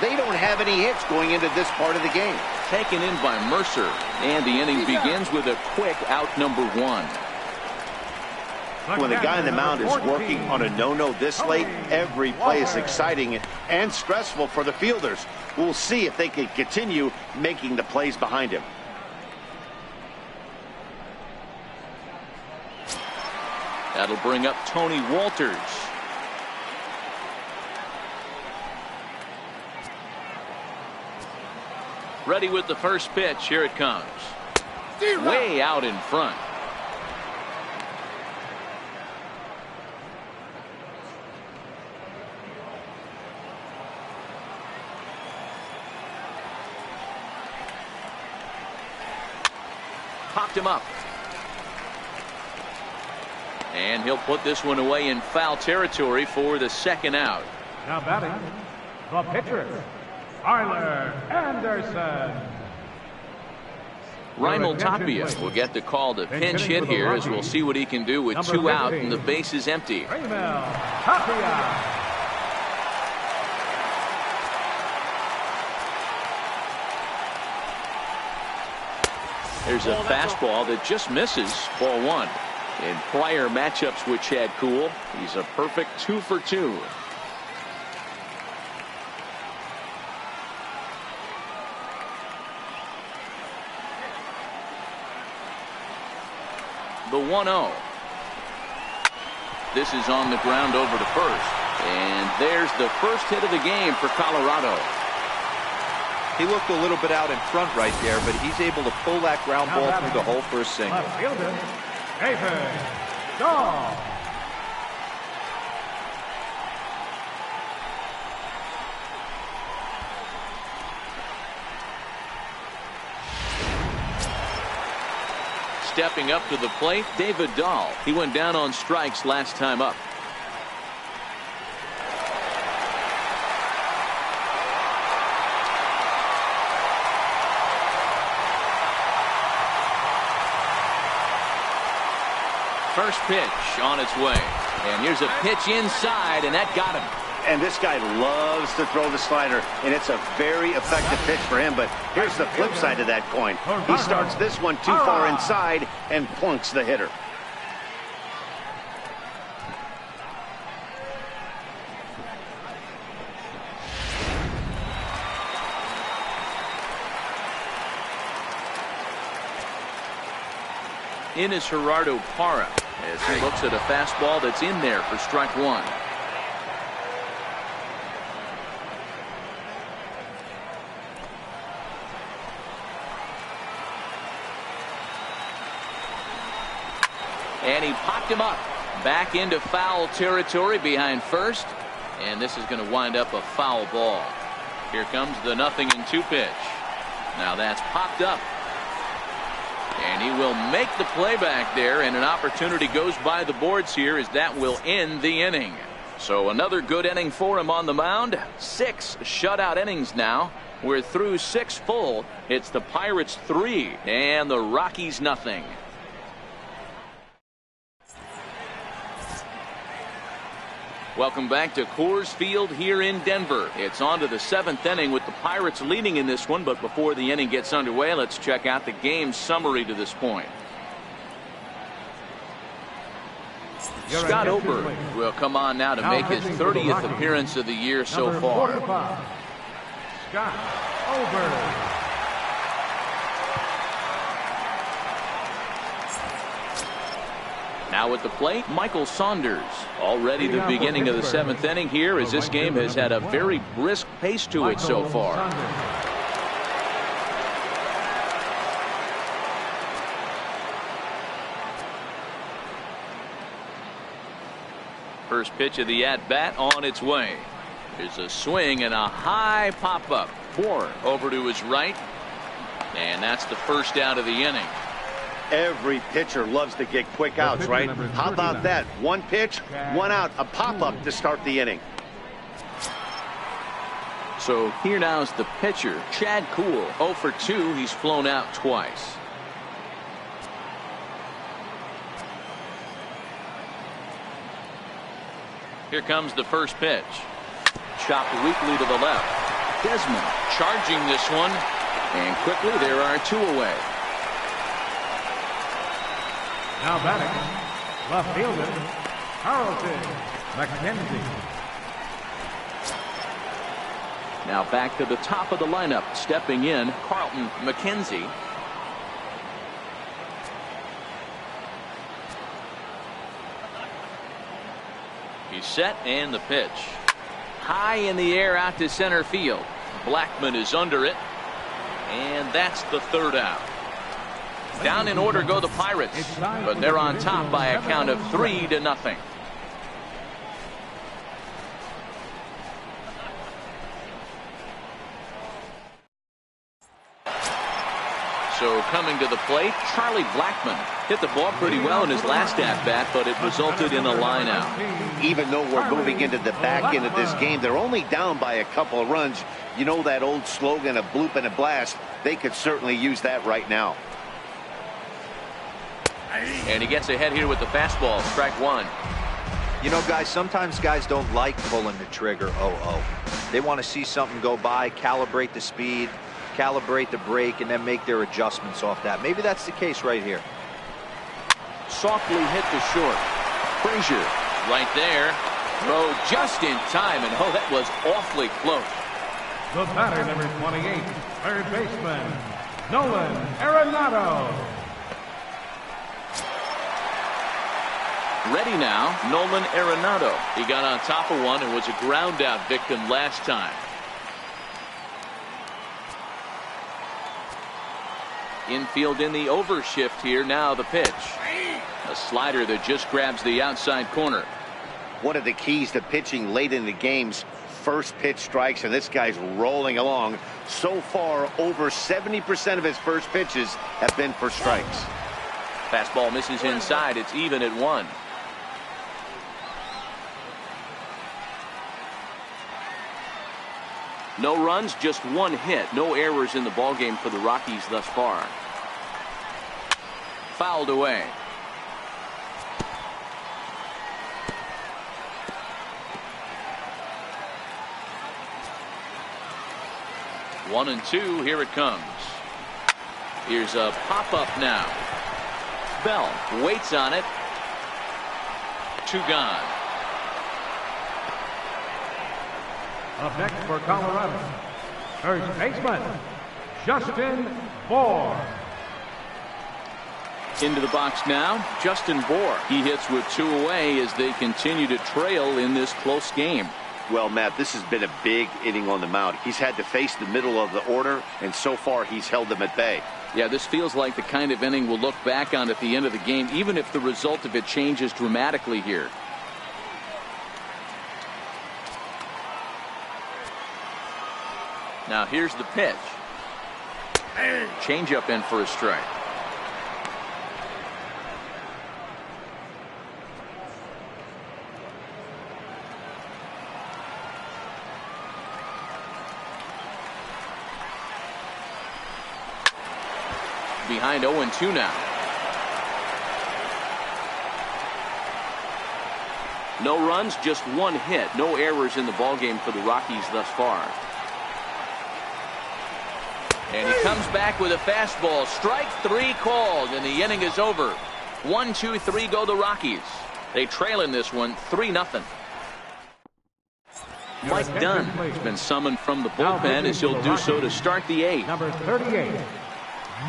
They don't have any hits going into this part of the game. Taken in by Mercer, and the inning begins with a quick out number 1. When the guy on the mound is working on a no-no this late, every play is exciting and stressful for the fielders. We'll see if they can continue making the plays behind him. That'll bring up Tony Walters. Ready with the first pitch. Here it comes. Way out in front. Popped him up. And he'll put this one away in foul territory for the second out. Now batting, the pitcher, Tyler Anderson. Raimel Tapia will get the call to pinch hit here, as we'll see what he can do with 2 out and the base is empty. Raimel Tapia. There's a fastball that just misses. Ball 1. In prior matchups with Chad Kuhl, he's a perfect 2 for 2. The 1-0. This is on the ground over to first. And there's the first hit of the game for Colorado. He looked a little bit out in front right there, but he's able to pull that ground ball through the hole for a single. Left fielder, David Dahl. Stepping up to the plate, David Dahl. He went down on strikes last time up. First pitch on its way. And here's a pitch inside, and that got him. And this guy loves to throw the slider, and it's a very effective pitch for him. But here's the flip side of that coin. He starts this one too far inside and plunks the hitter. In is Gerardo Parra, as he looks at a fastball that's in there for strike 1. And he popped him up back into foul territory behind first, and this is going to wind up a foul ball. Here comes the 0-2 pitch. Now that's popped up, and he will make the play back there, and an opportunity goes by the boards here as that will end the inning. So another good inning for him on the mound. 6 shutout innings now. We're through 6 full. It's the Pirates 3 and the Rockies 0. Welcome back to Coors Field here in Denver. It's on to the 7th inning with the Pirates leading in this one, but before the inning gets underway, let's check out the game summary to this point. Scott Oberg will come on now to make his 30th appearance of the year so far. Scott Oberg. Now at the plate, Michael Saunders. Already the beginning of the 7th inning here, as this game has had a very brisk pace to it so far. First pitch of the at-bat on its way. There's a swing and a high pop-up. Bourne over to his right. And that's the first out of the inning. Every pitcher loves to get quick outs, right? How about that? 1 pitch, 1 out, a pop-up to start the inning. So here now is the pitcher, Chad Kuhl. 0 for 2. He's flown out twice. Here comes the first pitch. Chopped weakly to the left. Desmond charging this one. And quickly there are 2 away. Now batting, left fielder, Carlton McKenzie. Now back to the top of the lineup, stepping in, Carlton McKenzie. He's set, and the pitch. High in the air out to center field. Blackman is under it, and that's the 3rd out. Down in order go the Pirates, but they're on top by a count of 3-0. So coming to the plate, Charlie Blackman hit the ball pretty well in his last at-bat, but it resulted in a line out. Even though we're moving into the back end of this game, they're only down by a couple of runs. You know that old slogan, a bloop and a blast? They could certainly use that right now. And he gets ahead here with the fastball. Strike one. You know, guys, sometimes guys don't like pulling the trigger 0-0. They want to see something go by, calibrate the speed, calibrate the brake, and then make their adjustments off that. Maybe that's the case right here. Softly hit the short. Frazier right there. Throw just in time, and oh, that was awfully close. The batter, number 28, third baseman, Nolan Arenado. Ready now, Nolan Arenado. He got on top of one and was a ground out victim last time. Infield in the overshift here. Now the pitch. A slider that just grabs the outside corner. One of the keys to pitching late in the game's first pitch strikes, and this guy's rolling along. So far, over 70% of his first pitches have been for strikes. Fastball misses inside. It's even at 1. No runs, just 1 hit. No errors in the ballgame for the Rockies thus far. Fouled away. One and two, here it comes. Here's a pop-up now. Bell waits on it. 2 gone. Up next for Colorado, first baseman, Justin Bour. Into the box now, Justin Bour. He hits with 2 away as they continue to trail in this close game. Well, Matt, this has been a big inning on the mound. He's had to face the middle of the order, and so far he's held them at bay. Yeah, this feels like the kind of inning we'll look back on at the end of the game, even if the result of it changes dramatically here. Now here's the pitch. Changeup in for a strike. Behind 0-2 now. No runs, just 1 hit. No errors in the ballgame for the Rockies thus far. And he comes back with a fastball. Strike 3 called, and the inning is over. 1, 2, 3 go the Rockies. They trail in this one 3-0. Mike Dunn has been summoned from the bullpen as he'll do so to start the 8th. Number 38,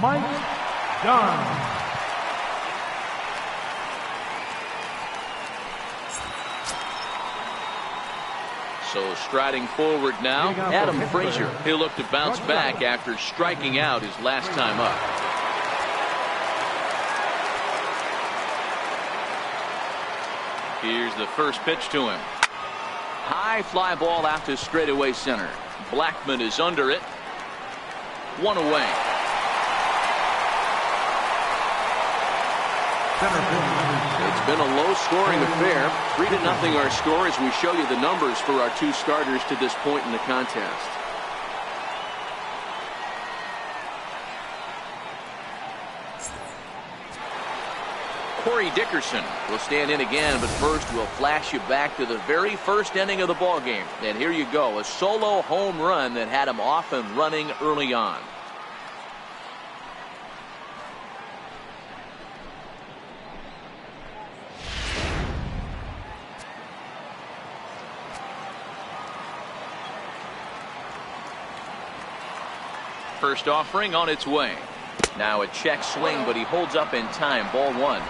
Mike Dunn. So striding forward now, Adam Frazier. He'll look to bounce back after striking out his last time up. Here's the first pitch to him. High fly ball out to straightaway center. Blackman is under it. 1 away. It's been a low-scoring affair. 3-0 our score as we show you the numbers for our 2 starters to this point in the contest. Corey Dickerson will stand in again, but first we'll flash you back to the very first inning of the ballgame. And here you go, a solo home run that had him off and running early on. First offering on its way. Now a check swing, but he holds up in time. Ball 1.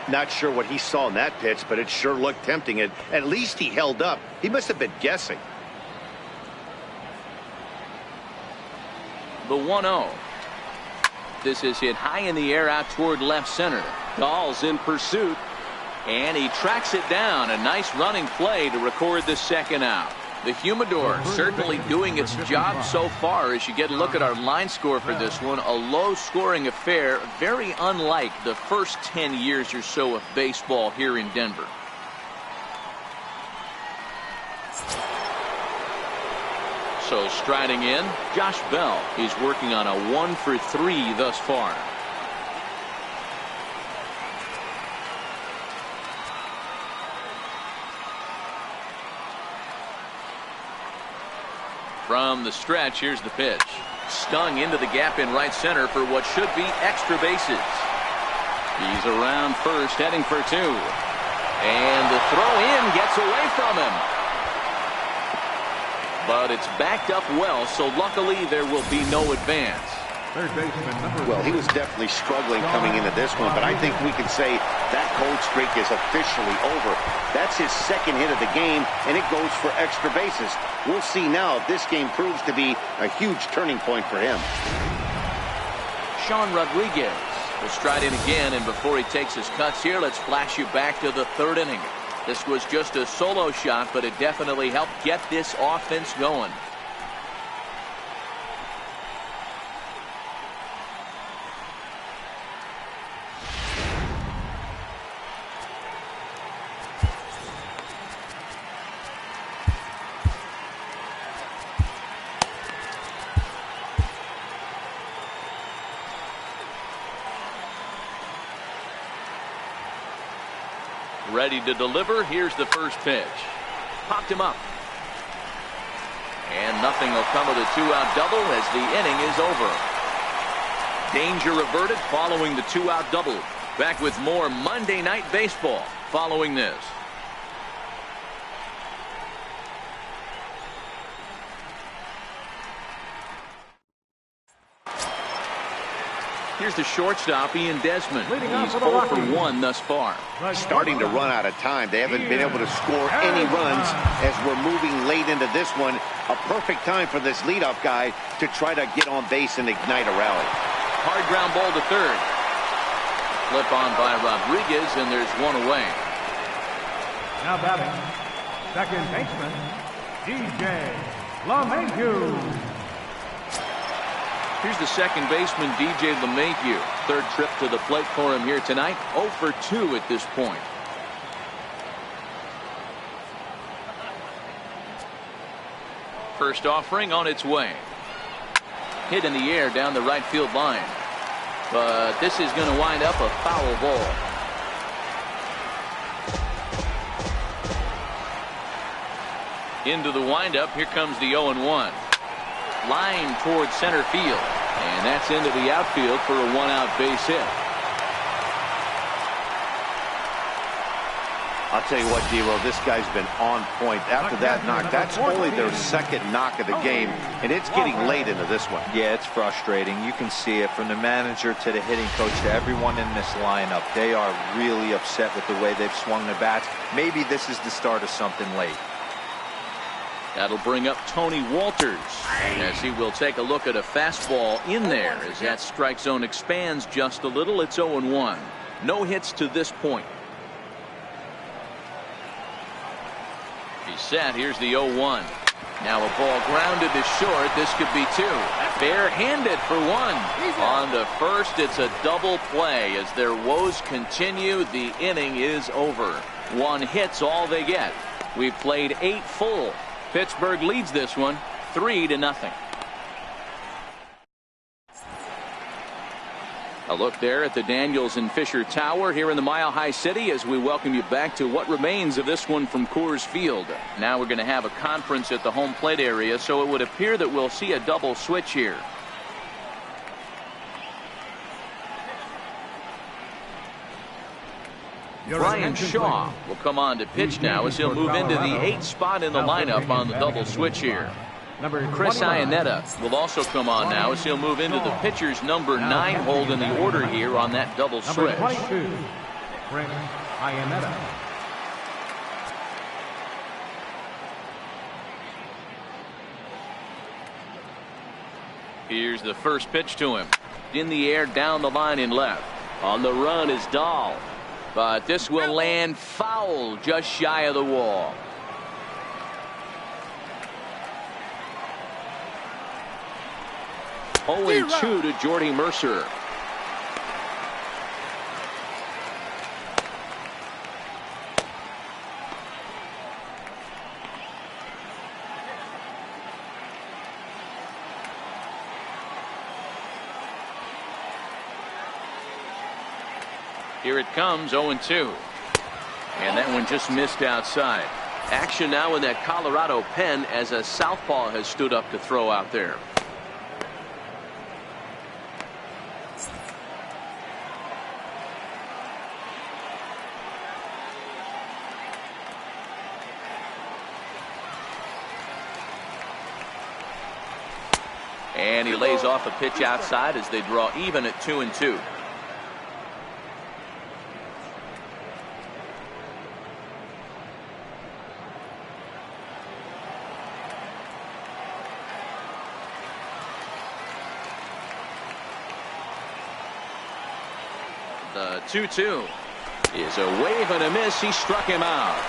Not sure what he saw in that pitch, but it sure looked tempting. And at least he held up. He must have been guessing. The 1-0. This is hit high in the air out toward left center. Dahl's in pursuit, and he tracks it down. A nice running play to record the second out. The Humidor certainly doing its job so far. As you get a look at our line score for this one, a low-scoring affair, very unlike the first 10 years or so of baseball here in Denver. So striding in, Josh Bell is working on a 1 for 3 thus far. From the stretch, here's the pitch. Stung into the gap in right center for what should be extra bases. He's around first, heading for two. And the throw in gets away from him. But it's backed up well, so luckily there will be no advance. Third baseman number Well, he was definitely struggling coming into this one, but I think we can say that cold streak is officially over. That's his second hit of the game, and it goes for extra bases. We'll see now if this game proves to be a huge turning point for him. Sean Rodriguez will stride in again, and before he takes his cuts here, let's flash you back to the third inning. This was just a solo shot, but it definitely helped get this offense going. Ready to deliver. Here's the first pitch. Popped him up. And nothing will come of the two-out double as the inning is over. Danger averted following the two-out double. Back with more Monday Night Baseball following this. Here's the shortstop, Ian Desmond. He's 0 for 1 thus far. Starting to run out of time. They haven't been able to score any runs as we're moving late into this one. A perfect time for this leadoff guy to try to get on base and ignite a rally. Hard ground ball to third. Flip on by Rodriguez, and there's one away. Now batting, second baseman, DJ LeMahieu. Here's the second baseman, DJ LeMahieu. Third trip to the plate for him here tonight. 0 for 2 at this point. First offering on its way. Hit in the air down the right field line. But this is going to wind up a foul ball. Into the windup. Here comes the 0-1. Line towards center field. And that's into the outfield for a one-out base hit. I'll tell you what, D-Roll, this guy's been on point. After that knock, that's only their second knock of the game, and it's getting late into this one. Yeah, it's frustrating. You can see it from the manager to the hitting coach to everyone in this lineup. They are really upset with the way they've swung the bats. Maybe this is the start of something late. That'll bring up Tony Walters as he will take a look at a fastball in there as that strike zone expands just a little. It's 0-1. No hits to this point. He's set. Here's the 0-1. Now a ball grounded to short. This could be two. Barehanded for one. On to first, it's a double play. As their woes continue, the inning is over. One hit's all they get. We've played 8 full. Pittsburgh leads this one 3-0. A look there at the Daniels and Fisher Tower here in the Mile High City as we welcome you back to what remains of this one from Coors Field. Now we're going to have a conference at the home plate area, so it would appear that we'll see a double switch here. Brian Shaw will come on to pitch now as he'll move into the 8th spot in the lineup on the double switch here. Chris Iannetta will also come on now as he'll move into the pitcher's number 9 hold in the order here on that double switch. Number 22, Chris Iannetta. Here's the first pitch to him. In the air, down the line in left. On the run is Dahl. But this will land foul just shy of the wall. Only 2 to Jordy Mercer. Here it comes, 0-2. And that one just missed outside. Action now in that Colorado pen as a southpaw has stood up to throw out there. And he lays off a pitch outside as they draw even at 2-2. The 2-2 is a wave and a miss. He struck him out.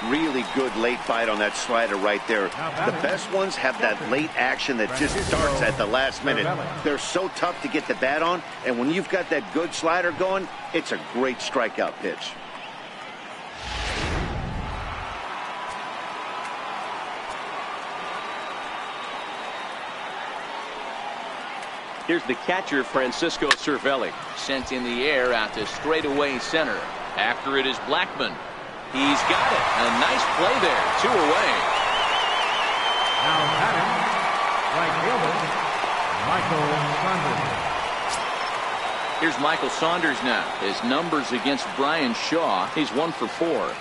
Really good late bite on that slider right there. The best ones have that late action that just starts at the last minute. They're so tough to get the bat on, and when you've got that good slider going, it's a great strikeout pitch. Here's the catcher, Francisco Cervelli. Sent in the air out to straightaway center. After it is Blackman. He's got it. A nice play there. 2 away. Now batting, right fielder, Michael Saunders. Here's Michael Saunders now. His numbers against Brian Shaw. He's 1 for 4.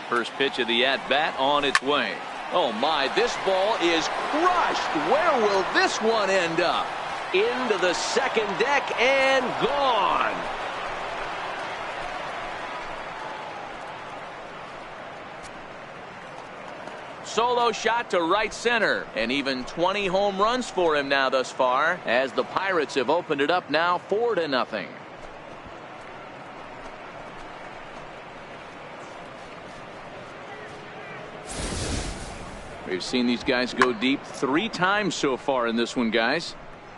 First pitch of the at-bat on its way. Oh my, this ball is crushed. Where will this one end up? Into the second deck and gone. Solo shot to right center, and even 20 home runs for him now thus far, as the Pirates have opened it up now 4-0. We've seen these guys go deep 3 times so far in this one, guys.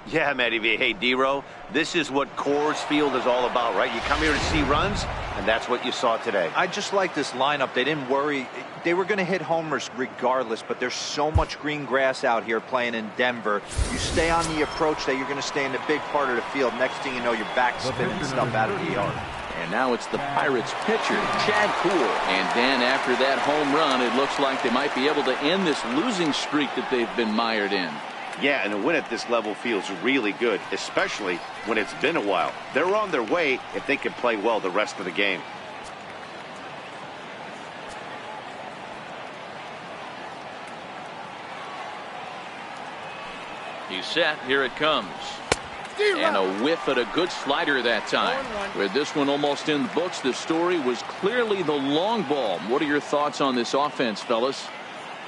Yeah, Matty V. Hey, D-Row, this is what Coors Field is all about, right? You come here to see runs, and that's what you saw today. I just like this lineup. They didn't worry. They were going to hit homers regardless, but there's so much green grass out here playing in Denver. You stay on the approach that you're going to stay in the big part of the field. Next thing you know, you're back spinning stuff out of the yard. And now it's the Pirates pitcher, Chad Kuhl. And then after that home run, it looks like they might be able to end this losing streak that they've been mired in. Yeah, and a win at this level feels really good, especially when it's been a while. They're on their way if they can play well the rest of the game. He's set. Here it comes. And a whiff at a good slider that time. With this one almost in the books, the story was clearly the long ball. What are your thoughts on this offense, fellas?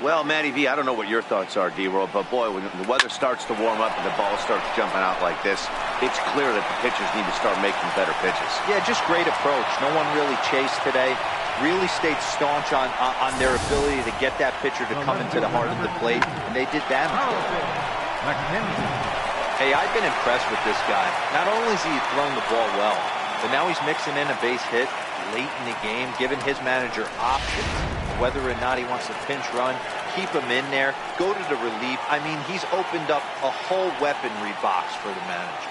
Well, Matty V, I don't know what your thoughts are, D-Roll, but boy, when the weather starts to warm up and the ball starts jumping out like this, it's clear that the pitchers need to start making better pitches. Yeah, just great approach. No one really chased today. Really stayed staunch on their ability to get that pitcher to come into the heart of the plate, and they did damage. Hey, I've been impressed with this guy. Not only has he thrown the ball well, but now he's mixing in a base hit late in the game, giving his manager options, whether or not he wants to pinch run, keep him in there, go to the relief. I mean, he's opened up a whole weaponry box for the manager.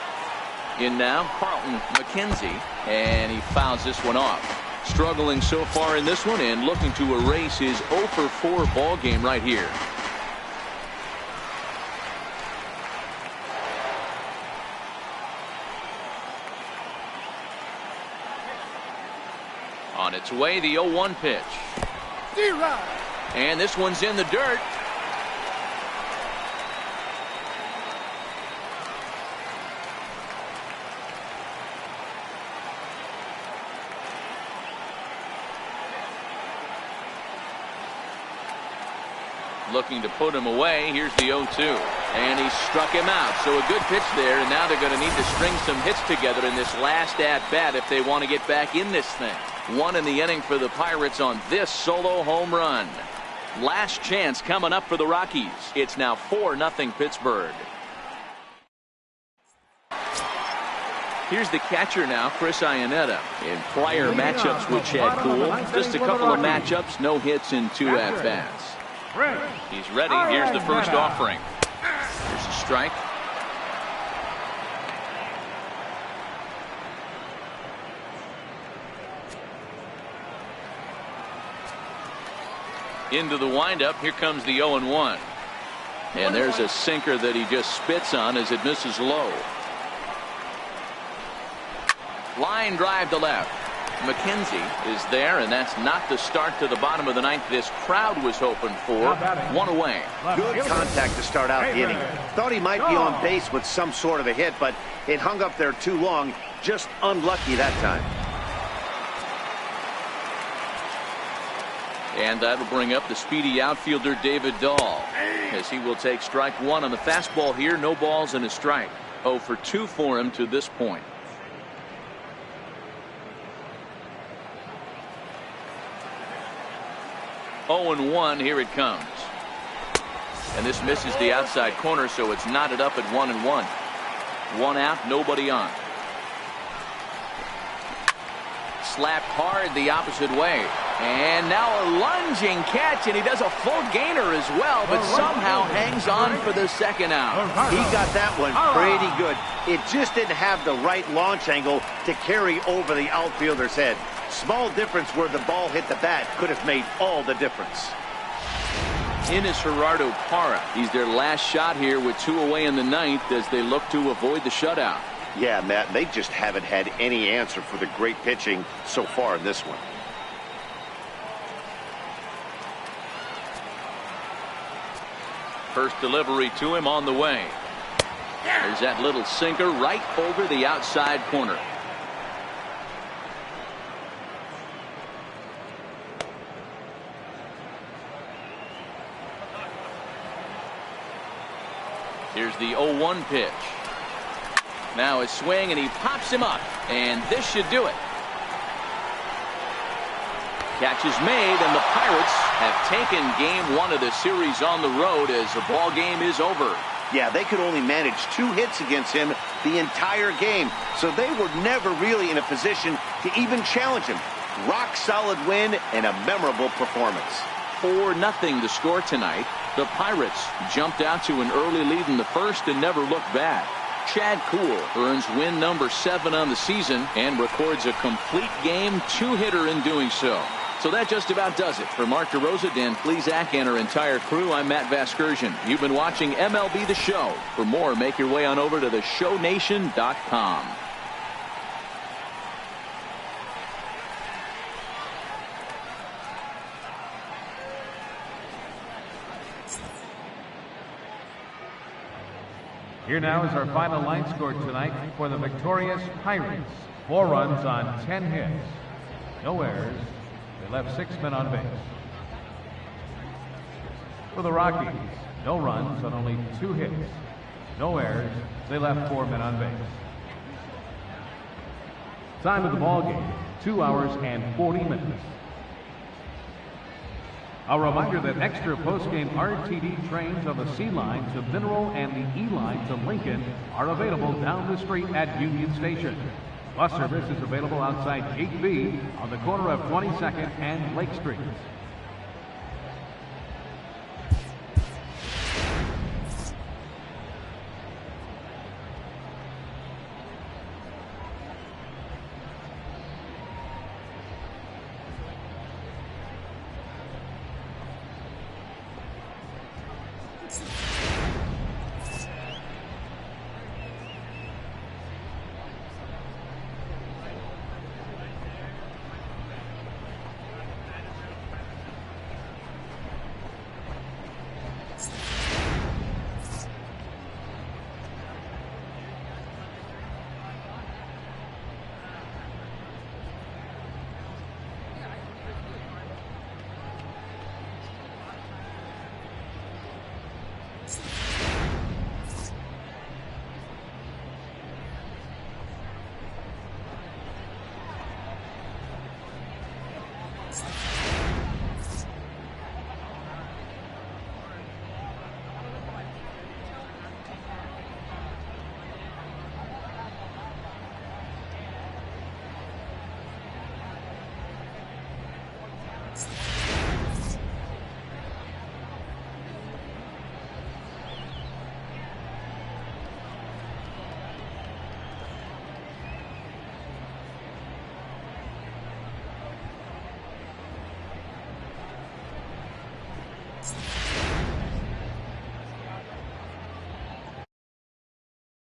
In now, Carlton McKenzie, and he fouls this one off. Struggling so far in this one and looking to erase his 0 for 4 ball game right here. On its way, the 0-1 pitch. And this one's in the dirt. Looking to put him away. Here's the 0-2. And he struck him out. So a good pitch there, and now they're going to need to string some hits together in this last at-bat if they want to get back in this thing. 1 in the inning for the Pirates on this solo home run. Last chance coming up for the Rockies. It's now 4-0 Pittsburgh. Here's the catcher now, Chris Iannetta. In prior matchups with Chad Kuhl, just a couple of matchups, no hits in 2 at-bats. He's ready. Here's the first offering. Here's a strike. Into the windup. Here comes the 0-1. And there's a sinker that he just spits on as it misses low. Line drive to left. McKenzie is there, and that's not the start to the bottom of the ninth this crowd was hoping for. One away. Good contact to start out the inning. Thought he might be on base with some sort of a hit, but it hung up there too long. Just unlucky that time. And that'll bring up the speedy outfielder David Dahl, as he will take strike one on the fastball here. No balls and a strike. 0 for 2 for him to this point. Oh and 1. Here it comes. And this misses the outside corner, so it's knotted up at 1-1. One out, nobody on. Slapped hard the opposite way. And now a lunging catch, and he does a full gainer as well, but somehow hangs on for the second out. He got that one pretty good. It just didn't have the right launch angle to carry over the outfielder's head. Small difference where the ball hit the bat could have made all the difference. Ines Gerardo Parra. He's their last shot here with 2 away in the ninth as they look to avoid the shutout. Yeah, Matt, they just haven't had any answer for the great pitching so far in this one. First delivery to him on the way. There's that little sinker right over the outside corner. Here's the 0-1 pitch. Now a swing, and he pops him up, and this should do it. Catch is made, and the Pirates have taken game 1 of the series on the road as the ball game is over. Yeah, they could only manage 2 hits against him the entire game, so they were never really in a position to even challenge him. Rock solid win and a memorable performance. 4-0 the score tonight. The Pirates jumped out to an early lead in the first and never looked back. Chad Kuhl earns win number 7 on the season and records a complete game 2-hitter in doing so. So that just about does it. For Mark DeRosa, Dan Plesac, and our entire crew, I'm Matt Vasgersian. You've been watching MLB The Show. For more, make your way on over to theshownation.com. Here now is our final line score tonight for the victorious Pirates. 4 runs on 10 hits. No errors. They left 6 men on base. For the Rockies, no runs on only 2 hits. No errors. They left 4 men on base. Time of the ball game, 2 hours and 40 minutes. A reminder that extra post-game RTD trains on the C line to Mineral and the E line to Lincoln are available down the street at Union Station. Bus service is available outside Gate B on the corner of 22nd and Lake Streets.